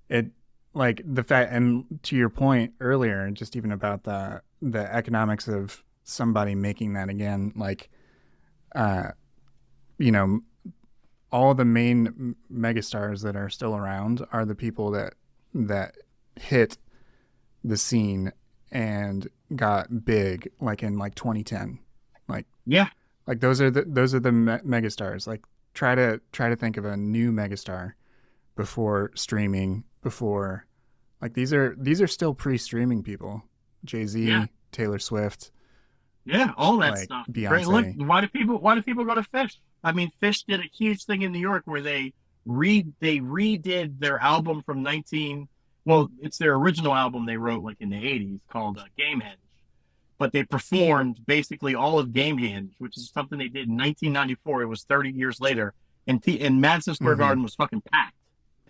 it the fact, and to your point earlier, just even about the economics of somebody making that again, all the main megastars that are still around are the people that hit the scene and got big in 2010. Those are the megastars. Try to think of a new megastar before streaming, before these are still pre-streaming people. Jay-Z, Taylor Swift. Yeah, all that stuff. Beyonce. Great. Look, why do people go to Fish? I mean, Fish did a huge thing in New York where they redid their album from it's their original album they wrote in the 80s called Gamehenge. But they performed basically all of Gamehenge, which is something they did in 1994. It was 30 years later. And Madison Square Garden was fucking packed.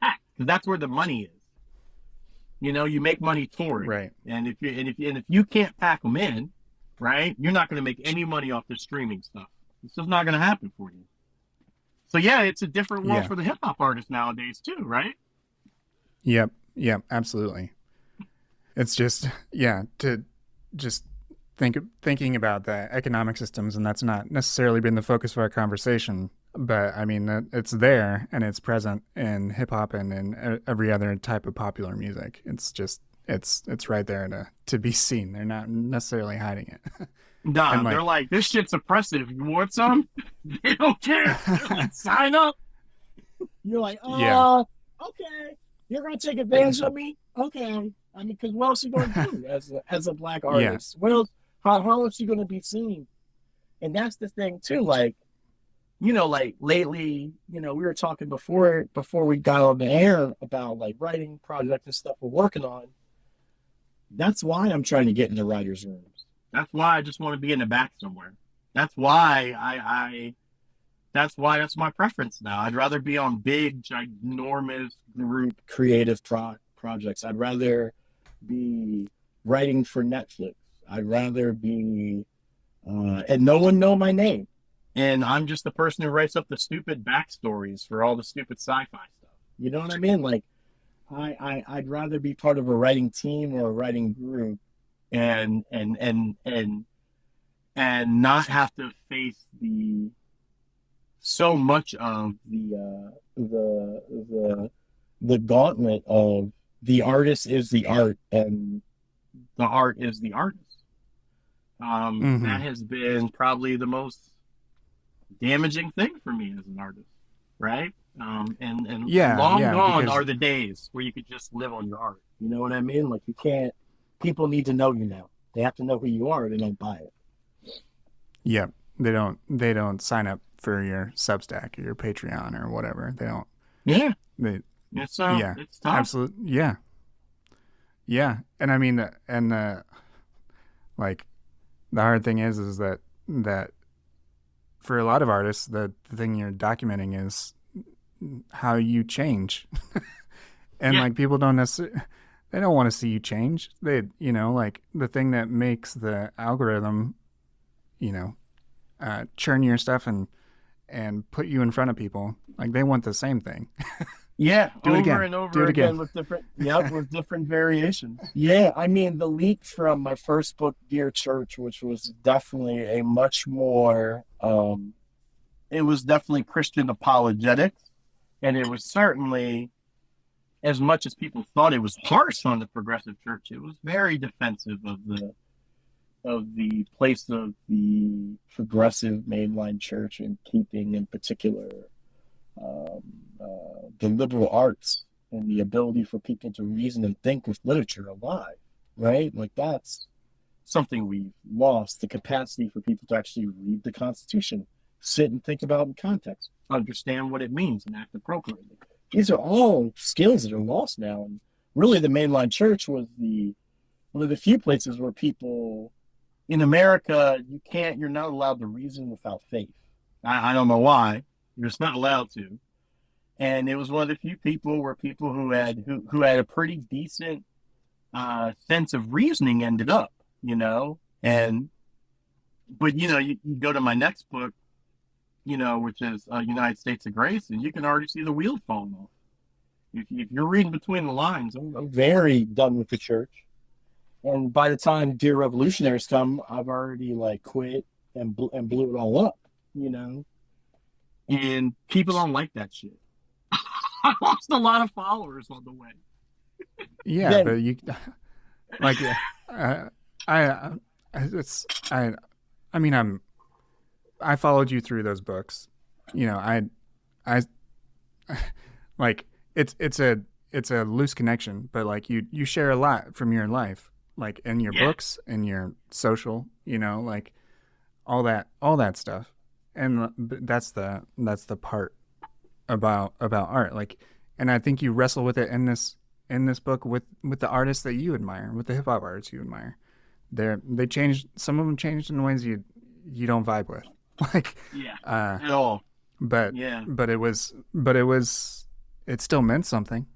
Because that's where the money is. You make money touring. Right. And if you can't pack them in, right, you're not going to make any money off the streaming stuff. It's just not going to happen for you. So yeah, it's a different world for the hip hop artists nowadays too, right? Yep, absolutely. It's just to just thinking about the economic systems, and that's not necessarily been the focus of our conversation, but I mean it's there and it's present in hip hop and in every other type of popular music. It's just it's right there to be seen. They're not necessarily hiding it. Nah, they're like, this shit's oppressive. You want some? They don't care. Sign up. You're like, okay. You're gonna take advantage of me? Okay. I mean, because what else are you gonna do as a black artist? What else? How else are you gonna be seen? And that's the thing too. Lately, we were talking before we got on the air about writing projects and stuff we're working on. That's why I'm trying to get into writers' rooms. That's why I just want to be in the back somewhere. That's why that's my preference now. I'd rather be on big, ginormous group creative projects. I'd rather be writing for Netflix. I'd rather be, and no one know my name. And I'm just the person who writes up the stupid backstories for all the stupid sci-fi stuff. You know what I mean? I'd rather be part of a writing team or a writing group and not have to face so much of the gauntlet of the artist is the art and the art is the artist. That has been probably the most damaging thing for me as an artist, right? Long gone are the days where you could just live on your art. You know what I mean? You can't. People need to know you now. They have to know who you are. Or they don't buy it. Yep. They don't sign up for your Substack or your Patreon or whatever. They don't. Yeah. It's tough. Absolutely. Yeah. Yeah. And I mean, the hard thing is that for a lot of artists, the thing you're documenting is how you change. And people don't necessarily, they don't want to see you change. They, the thing that makes the algorithm, churn your stuff and put you in front of people, they want the same thing. Yeah, do it again. Over and over again with different variations. Yeah, I mean, the leap from my first book, Dear Church, which was definitely a much more, it was definitely Christian apologetics. And it was certainly, as much as people thought it was harsh on the progressive church, it was very defensive of the place of the progressive mainline church, and keeping in particular um, the liberal arts and the ability for people to reason and think with literature alive, right? Like that's something we've lost, the capacity for people to actually read the Constitution, sit and think about in context, understand what it means, and act appropriately. These are all skills that are lost now. And really, the mainline church was one of the few places where people in America, you're not allowed to reason without faith. I don't know why. You're just not allowed to. And it was one of the few people where people who had a pretty decent sense of reasoning ended up, but you go to my next book, which is United States of Grace, and you can already see the wheels falling off. If you're reading between the lines, I'm very done with the church. And by the time Dear Revolutionaries come, I've already quit and blew it all up, And people don't like that shit. I lost a lot of followers on the way. Yeah, but you I followed you through those books. It's a loose connection, but you share a lot from your life, in your books, in your social, all that stuff. And that's the part about art. And I think you wrestle with it in this book with the artists that you admire, with the hip hop artists you admire. They changed, some of them changed in ways you don't vibe with. At all. But it still meant something.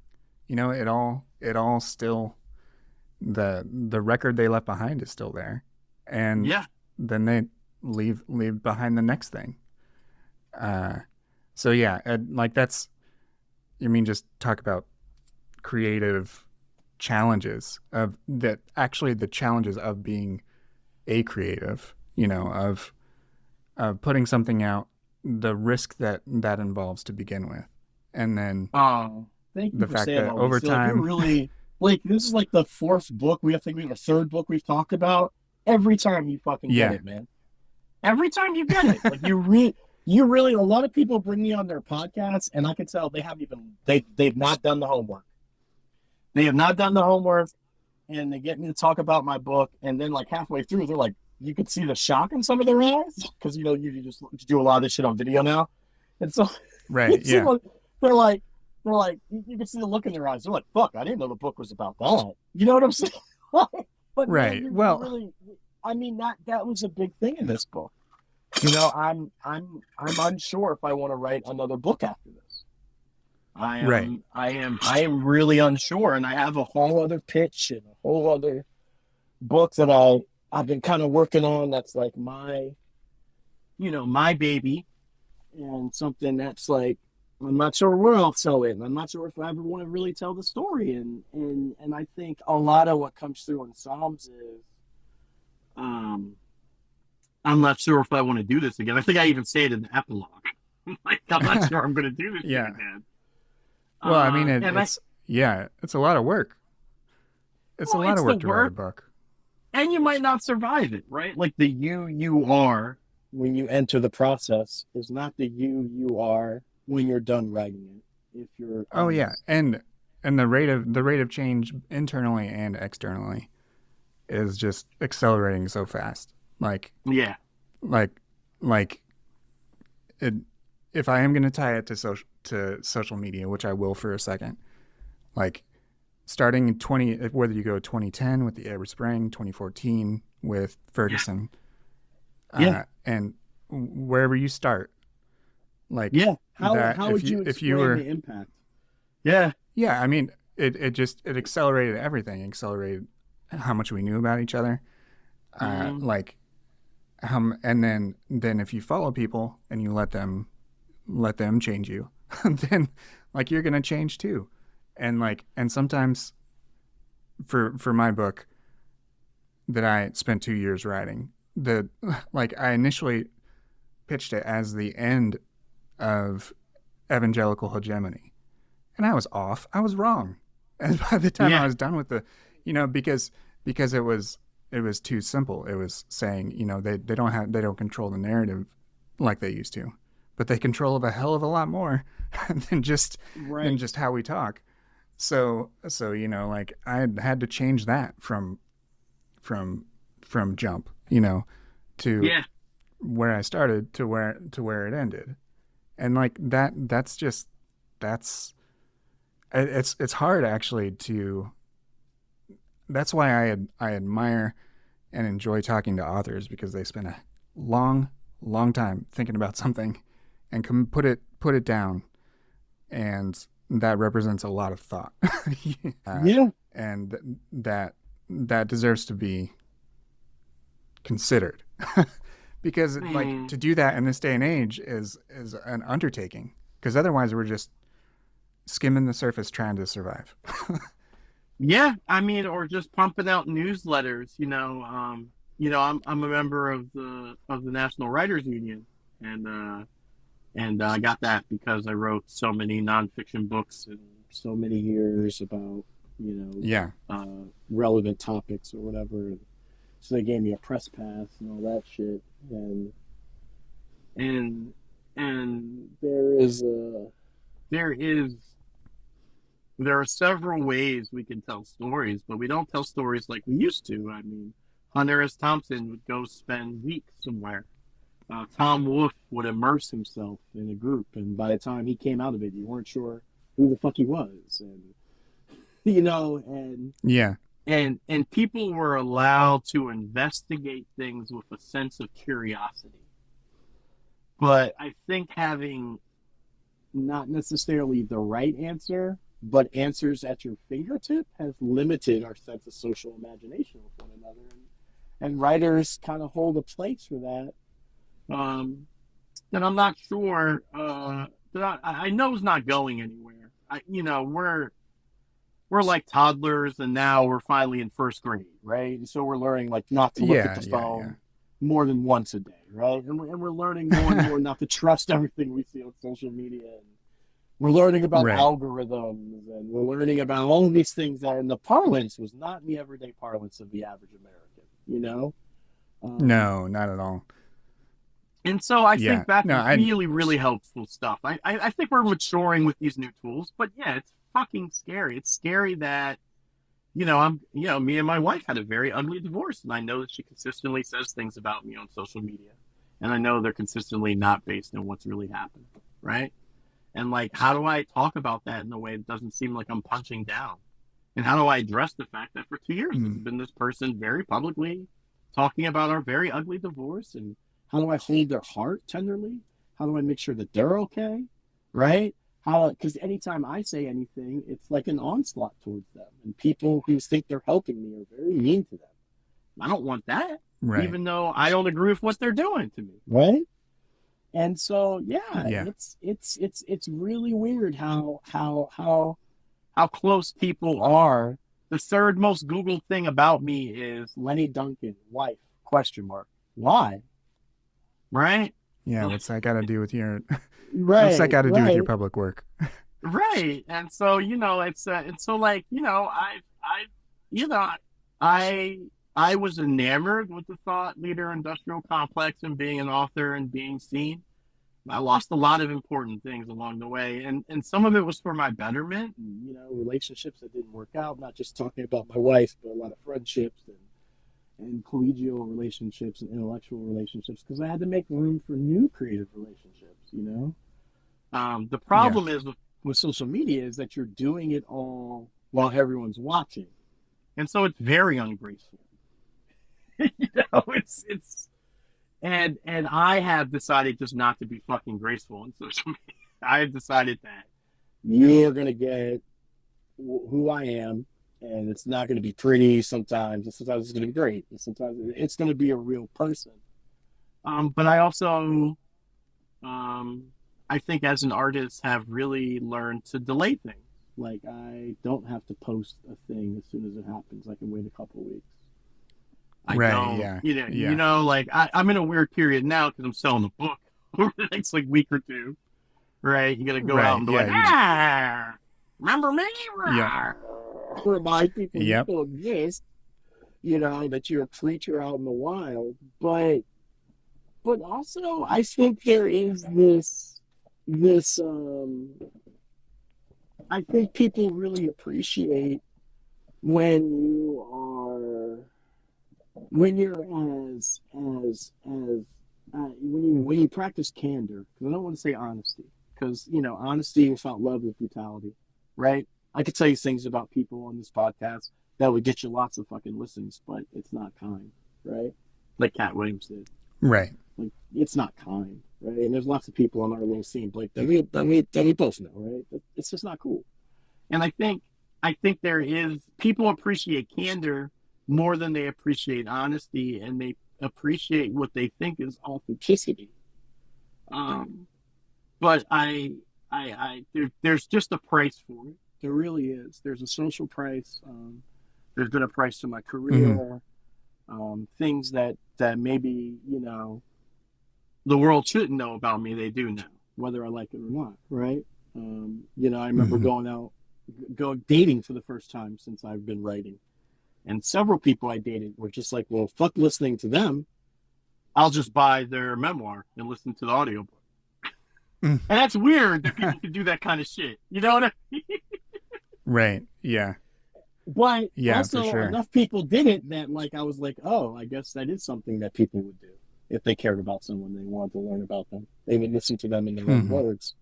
It all still, the record they left behind is still there. And then they leave behind the next thing. That's, just talk about creative challenges of that, actually the challenges of being a creative, of putting something out, the risk that involves to begin with. And then thank you the for fact saying that all over this. time, You're really this is the fourth book the third book we've talked about. Every time you fucking get it, man. Every time you get it, you really. A lot of people bring me on their podcasts, and I can tell they've not done the homework. They have not done the homework, and they get me to talk about my book, and then halfway through, they're like, you could see the shock in some of their eyes because you just do a lot of this shit on video now, and so right, yeah. They're like, you can see the look in their eyes. They're like, fuck, I didn't know the book was about that. You know what I'm saying? But right. Man, well, really, that was a big thing in this book. I'm unsure if I want to write another book after this. I am really unsure, and I have a whole other pitch and a whole other book that I've been kind of working on. That's my baby, and something that's I'm not sure where I'll tell it. And I'm not sure if I ever want to really tell the story. And I think a lot of what comes through in Psalms is, I'm not sure if I want to do this again. I think I even say it in the epilogue. I'm not sure I'm going to do this again. Well, it's a lot of work. It's a lot of work to write a book. And you might not survive it, right? The you are when you enter the process is not the you are when you're done writing it. If you're and the rate of change internally and externally is just accelerating so fast. If I am going to tie it to social media, which I will for a second, starting in whether you go 2010 with the Arab Spring, 2014 with Ferguson, and wherever you start, how would you explain the impact? It accelerated everything. Accelerated how much we knew about each other, and then if you follow people and you let them change you, then you're gonna change too, and sometimes for my book that I spent 2 years writing, I initially pitched it as the end of evangelical hegemony. And I was off. I was wrong. And by the time I was done with the, because it was too simple. It was saying, they don't control the narrative like they used to, but they control a hell of a lot more than just how we talk. So like I had to change that from jump, to where I started to where it ended. And like it's hard actually that's why I admire and enjoy talking to authors, because they spend a long time thinking about something and can put it down, and that represents a lot of thought. And that deserves to be considered. Because like to do that in this day and age is an undertaking, because otherwise we're just skimming the surface trying to survive. Yeah, I mean, or just pumping out newsletters. I'm a member of the National Writers Union, and I got that because I wrote so many nonfiction books in so many years about relevant topics or whatever. So they gave me a press pass and all that shit, and there are several ways we can tell stories, but we don't tell stories like we used to. I mean, Hunter S. Thompson would go spend weeks somewhere. Tom Wolfe would immerse himself in a group, and by the time he came out of it, you weren't sure who the fuck he was, and people were allowed to investigate things with a sense of curiosity. But I think having not necessarily the right answer, but answers at your fingertip, has limited our sense of social imagination with one another. And writers kind of hold a place for that. And I'm not sure that I know it's not going anywhere. We're like toddlers, and now we're finally in first grade, right? And so we're learning like not to look at the phone more than once a day, right? And we're learning more and more not to trust everything we see on social media. And we're learning about algorithms, and we're learning about all of these things that in the parlance was not in the everyday parlance of the average American, No, not at all. And so I think that's really, really helpful stuff. I think we're maturing with these new tools, but it's fucking scary. It's scary that, me and my wife had a very ugly divorce, and I know that she consistently says things about me on social media, and I know they're consistently not based on what's really happened, right? And like, how do I talk about that in a way that doesn't seem like I'm punching down? And how do I address the fact that for 2 years there's been this person very publicly talking about our very ugly divorce? And how do I hold their heart tenderly? How do I make sure that they're okay? Right? Because anytime I say anything, it's like an onslaught towards them. And people who think they're helping me are very mean to them. I don't want that, even though I don't agree with what they're doing to me. Right? And so, it's really weird how close people are. The third most Googled thing about me is Lenny Duncan, wife, ? Why? Right? Yeah, what's that got to do with your what's that got to do with your public work? Right. And so, I was enamored with the thought leader industrial complex and being an author and being seen. I lost a lot of important things along the way, and some of it was for my betterment, and, relationships that didn't work out, not just talking about my wife, but a lot of friendships and collegial relationships and intellectual relationships, because I had to make room for new creative relationships, The problem is with social media is that you're doing it all while everyone's watching. And so it's very ungraceful. And I have decided just not to be fucking graceful on social media. I have decided that you're going to get who I am, and it's not going to be pretty sometimes. And sometimes it's going to be great. And sometimes it's going to be a real person. But I also, I think as an artist, have really learned to delay things. Like, I don't have to post a thing as soon as it happens. I can wait a couple of weeks. I'm in a weird period now because I'm selling a book over the next week or two. right? You got to go Right, out and be yeah, like, you remember me? yeah. Remind people you Yep. still exist, that you're a creature out in the wild. But also, I think there is this I think people really appreciate when you're when you practice candor. Because I don't want to say honesty, because honesty without love is brutality, right? I could tell you things about people on this podcast that would get you lots of fucking listens, but it's not kind, right? Like Cat Williams did. Right. Like, it's not kind, right? And there's lots of people on our little scene like that we both know, right? It's just not cool. And I think there is people appreciate candor more than they appreciate honesty, and they appreciate what they think is authenticity. Um, but there's just a price for it. There really is. There's a social price. There's been a price to my Mhm. career. Things that maybe the world shouldn't know about me. They do know, whether I like it or not, right? I remember Mhm. going dating for the first time since I've been writing. And several people I dated were just like, well, fuck listening to them. I'll just buy their memoir and listen to the audiobook. Mm. And that's weird that people can do that kind of shit. You know what I mean? Right. Yeah. But Yeah, for also sure. enough people did it that like I was like, oh, I guess that is something that people would do if they cared about someone, they wanted to learn about them. They would listen to them in their own Mhm. words,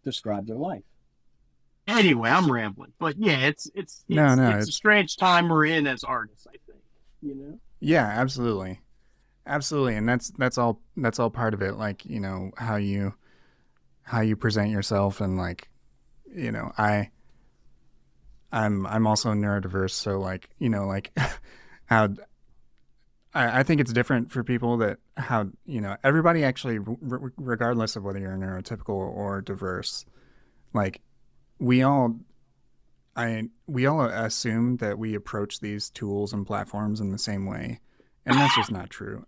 describe their life. Anyway, I'm rambling, but yeah, No, no, it's a it's strange time we're in as artists. I think, you know. yeah, absolutely. Absolutely. And that's all part of it, like, how you present yourself, and like, I'm also neurodiverse, so like, like how I think it's different for people, that how, everybody actually, regardless of whether you're neurotypical or diverse, like, we all we all assume that we approach these tools and platforms in the same way, and that's just not true.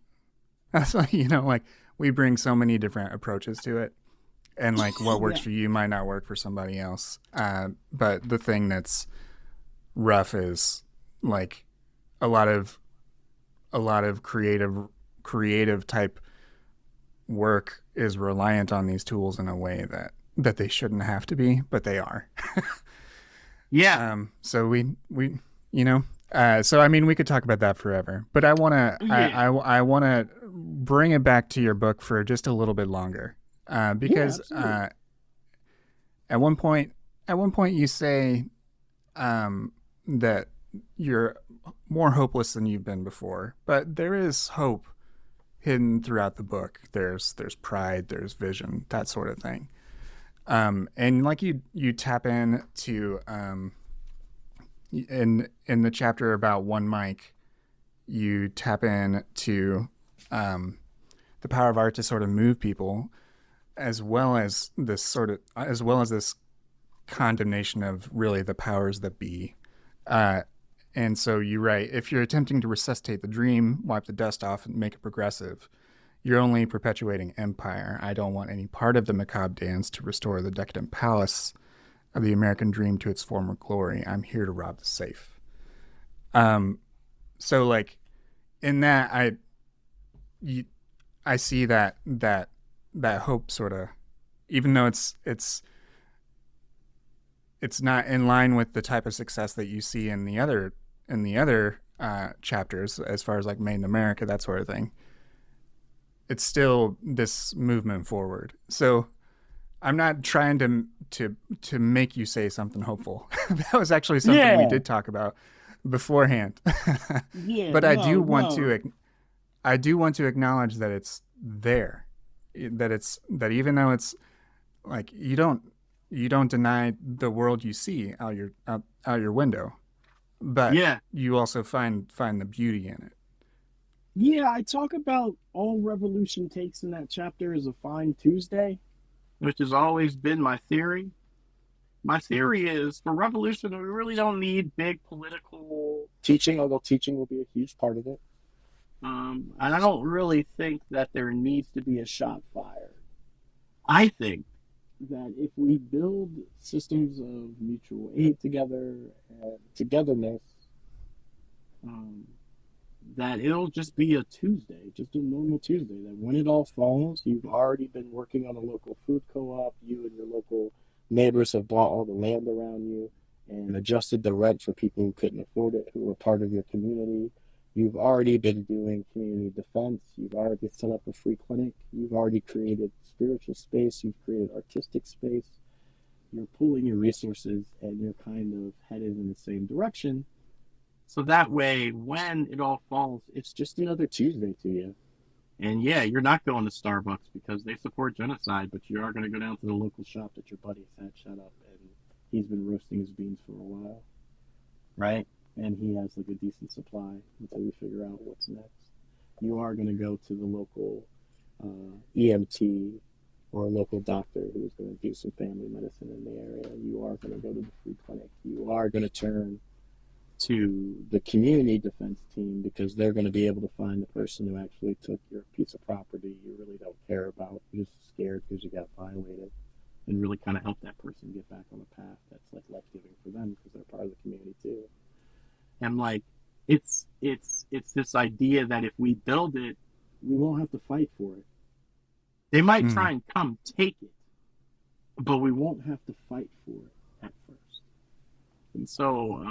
That's like, like, we bring so many different approaches to it, and like what works Yeah, for you might not work for somebody else. But the thing that's rough is like a lot of creative type work is reliant on these tools in a way that they shouldn't have to be, but they are. yeah, So we you know so I mean, we could talk about that forever, but yeah, I want to bring it back to your book for just a little bit longer, yeah. because Absolutely. at one point you say, that you're more hopeless than you've been before, but there is hope hidden throughout the book. There's pride, there's vision, that sort of thing. And like, you tap in to, in the chapter about one mic, you tap in to, the power of art to sort of move people, as well as this condemnation of really the powers that be. Uh, and so you write, if you're attempting to resuscitate the dream, wipe the dust off, and make it progressive, you're only perpetuating empire. I don't want any part of the macabre dance to restore the decadent palace of the American dream to its former glory. I'm here to rob the safe. Um, so like, in that, you, I see that hope, sort of, even though it's not in line with the type of success that you see in the other chapters, as far as like Made in America, that sort of thing. It's still this movement forward. So I'm not trying to make you say something hopeful. That was actually something we Yeah, did talk about beforehand. yeah. But No, no. I do want to acknowledge that it's there. That even though it's like, you don't deny the world you see out your window, but Yeah, you also find the beauty in it. yeah. I talk about all revolution takes in that chapter is a fine Tuesday, which has always been my theory. My theory is for revolution, we really don't need big political teaching, although teaching will be a huge part of it. And I don't really think that there needs to be a shot fired. I think that if we build systems of mutual aid together and togetherness, um, that it'll just be a Tuesday, just a normal Tuesday. That when it all falls, you've already been working on a local food co-op. You and your local neighbors have bought all the land around you and adjusted the rent for people who couldn't afford it, who were part of your community. You've already been doing community defense. You've already set up a free clinic. You've already created spiritual space. You've created artistic space. You're pooling your resources and you're kind of headed in the same direction. So that way, when it all falls, it's just another Tuesday to you. And yeah, you're not going to Starbucks because they support genocide, but you are going to go down to the local shop that your buddy's had shut up and he's been roasting his beans for a while, right? And he has like a decent supply until we figure out what's next. You are going to go to the local EMT or a local doctor who's going to do some family medicine in the area. You are going to go to the free clinic. You are going to turn to the community defense team because they're going to be able to find the person who actually took your piece of property you really don't care about. You're just scared because you got violated, and really kind of help that person get back on a path that's like life-giving for them because they're part of the community too. And like, it's this idea that if we build it, we won't have to fight for it. They might try and come take it, but we won't have to fight for it at first. And so,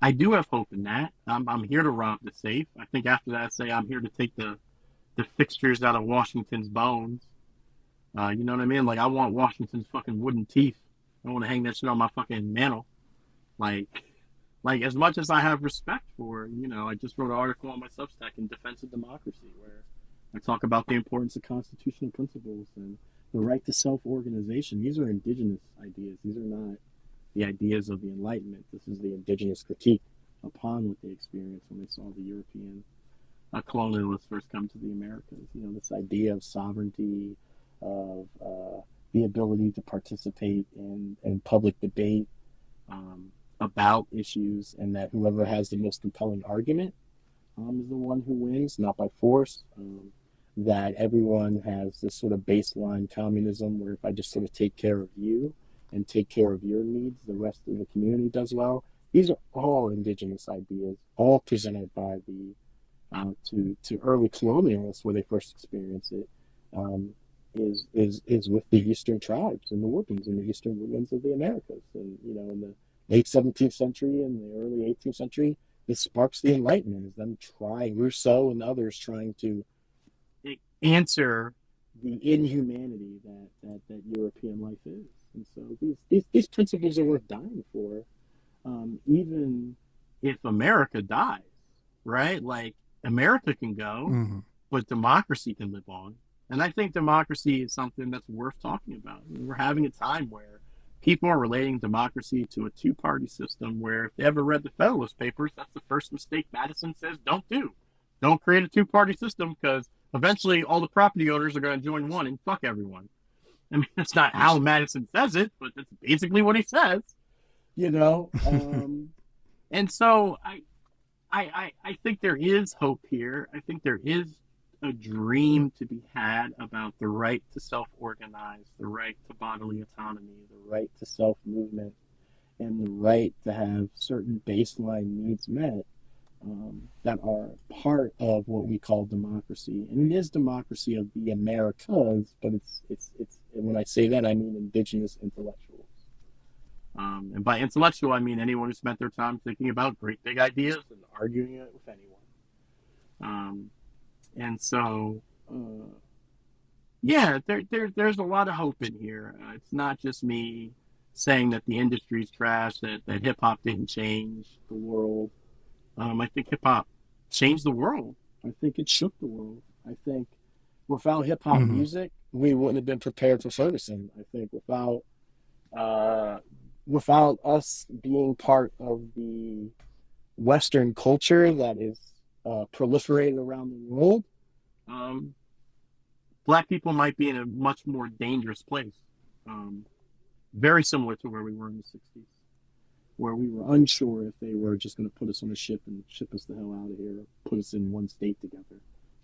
I do have hope in that. I'm here to rob the safe. I think after that, I say I'm here to take the fixtures out of Washington's bones. You know what I mean? Like, I want Washington's fucking wooden teeth. I want to hang that shit on my fucking mantle. Like as much as I have respect for, I just wrote an article on my Substack in Defense of Democracy where I talk about the importance of constitutional principles and the right to self-organization. These are indigenous ideas. These are not the ideas of the Enlightenment. This is the indigenous critique upon what they experienced when they saw the European colonialists first come to the Americas. This idea of sovereignty, of the ability to participate in public debate about issues, and that whoever has the most compelling argument is the one who wins, not by force. That everyone has this sort of baseline communism where if I just sort of take care of you, and take care of your needs, the rest of the community does well. These are all indigenous ideas, all presented by the to early colonialists where they first experienced it. Is with the Eastern tribes and the woodlands and the Eastern woodlands of the Americas, and in the late 17th century and the early 18th century, this sparks the Enlightenment. Is them trying, Rousseau and others trying to answer the inhumanity that European life is. And so these principles are worth dying for, even if America dies, right? Like, America can go, but democracy can live on. And I think democracy is something that's worth talking about. We're having a time where people are relating democracy to a two-party system where if they ever read the Federalist Papers, that's the first mistake Madison says don't do. Don't create a two-party system because eventually all the property owners are going to join one and fuck everyone. I mean, that's not how Madison says it, but that's basically what he says, And so I think there is hope here. I think there is a dream to be had about the right to self-organize, the right to bodily autonomy, the right to self-movement, and the right to have certain baseline needs met that are part of what we call democracy. And it is democracy of the Americas, but it's and when I say that, I mean indigenous intellectuals. And by intellectual, I mean anyone who spent their time thinking about great big ideas and arguing it with anyone. And so, yeah, there's a lot of hope in here. It's not just me saying that the industry's trash, that hip hop didn't change the world. I think hip hop changed the world. I think it shook the world. I think without hip hop music, we wouldn't have been prepared for Ferguson. I think without us being part of the Western culture that is proliferated around the world, Black people might be in a much more dangerous place. Very similar to where we were in the 60s. Where we were unsure if they were just going to put us on a ship and ship us the hell out of here, put us in one state together,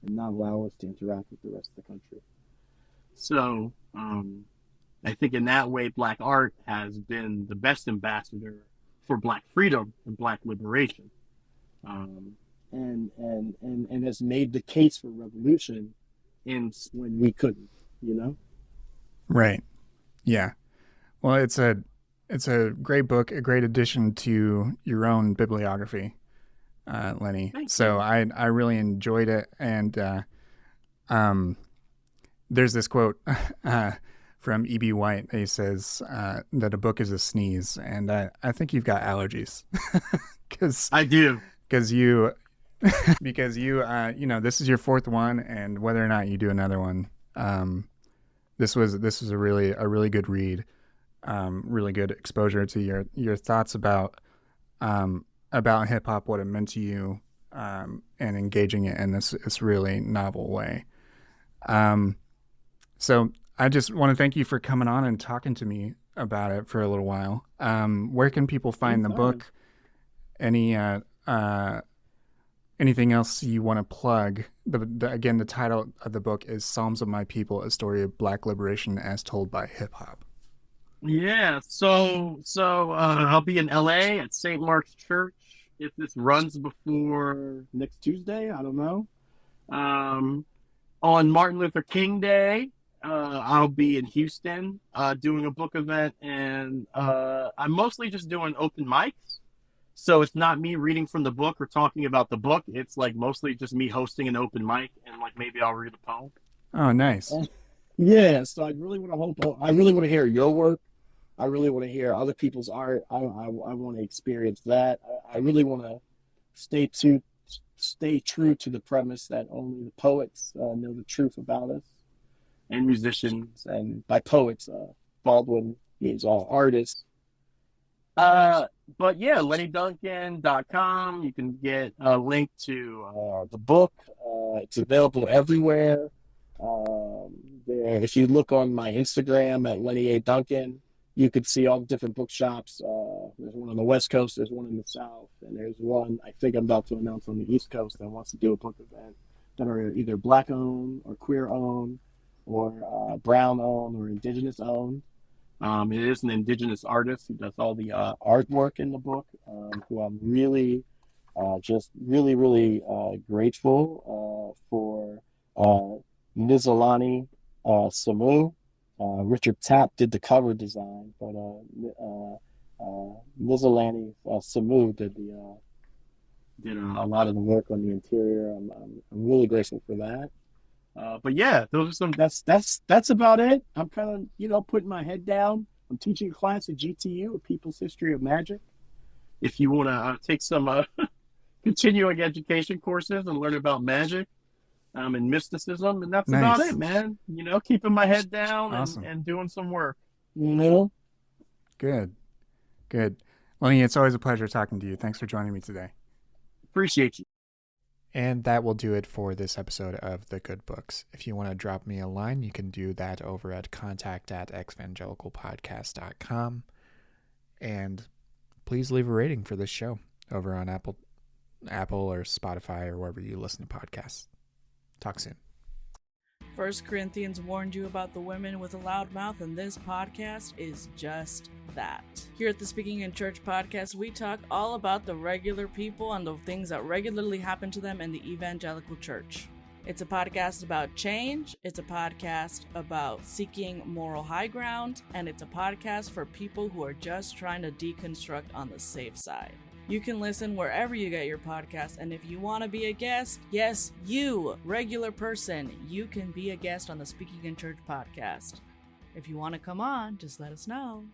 and not allow us to interact with the rest of the country. So, I think in that way, Black art has been the best ambassador for Black freedom and Black liberation, um, and has made the case for revolution in when we couldn't, you know. Right. Yeah. Well, it's a great book, a great addition to your own bibliography, Lenny. Thank So you. I really enjoyed it, and um, there's this quote from E.B. White. He says that a book is a sneeze, and I think you've got allergies because I do. because you because you know, this is your fourth one, and whether or not you do another one, this was a really good read, really good exposure to your thoughts about hip hop, what it meant to you, and engaging it in this really novel way. So I just want to thank you for coming on and talking to me about it for a little while. Where can people find the Anytime. book? Any anything else you want to plug? Again, the title of the book is Psalms of My People, a story of Black liberation as told by hip hop. Yeah, so I'll be in LA at St. Mark's Church if this runs before next Tuesday. I don't know. Um, on Martin Luther King Day, I'll be in Houston doing a book event, and I'm mostly just doing open mics. So it's not me reading from the book or talking about the book. It's like mostly just me hosting an open mic, and like maybe I'll read a poem. Oh, nice. Yeah, so I really want to hope. I really want to hear your work. I really want to hear other people's art. I want to experience that. I really want to stay to stay true to the premise that only the poets know the truth about us, and musicians. And by poets, Baldwin is all artists. Uh, but yeah, LennyDuncan.com. You can get a link to the book. It's available everywhere. Um, if you look on my Instagram at Lenny A. Duncan, you could see all the different bookshops. There's one on the West Coast, there's one in the South, and there's one I think I'm about to announce on the East Coast that wants to do a book event that are either Black owned or queer owned or brown owned or indigenous owned. It is an indigenous artist who does all the artwork in the book, who I'm really, just really grateful for. Nizolani Samu. Richard Tapp did the cover design, but Nizolani Samu did a lot of the work on the interior. I'm really grateful for that. But yeah, those are some. That's about it. I'm kind of putting my head down. I'm teaching a class at GTU, a People's History of Magic. If you want to take some continuing education courses and learn about magic, and mysticism, and that's about Nice. it, man. Keeping my head down Awesome. and doing some work. You know, Good. Good. Lenny, it's always a pleasure talking to you. Thanks for joining me today. Appreciate you. And that will do it for this episode of The Good Books. If you want to drop me a line, you can do that over at contact@evangelicalpodcast.com. And please leave a rating for this show over on Apple or Spotify or wherever you listen to podcasts. Talk soon. 1 Corinthians warned you about the women with a loud mouth, and this podcast is just that. Here at the Speaking in Church podcast, we talk all about the regular people and the things that regularly happen to them in the evangelical church. It's a podcast about change, it's a podcast about seeking moral high ground, and it's a podcast for people who are just trying to deconstruct on the safe side. You can listen wherever you get your podcast, and if you want to be a guest, yes, you, regular person, you can be a guest on the Speaking in Church podcast. If you want to come on, just let us know.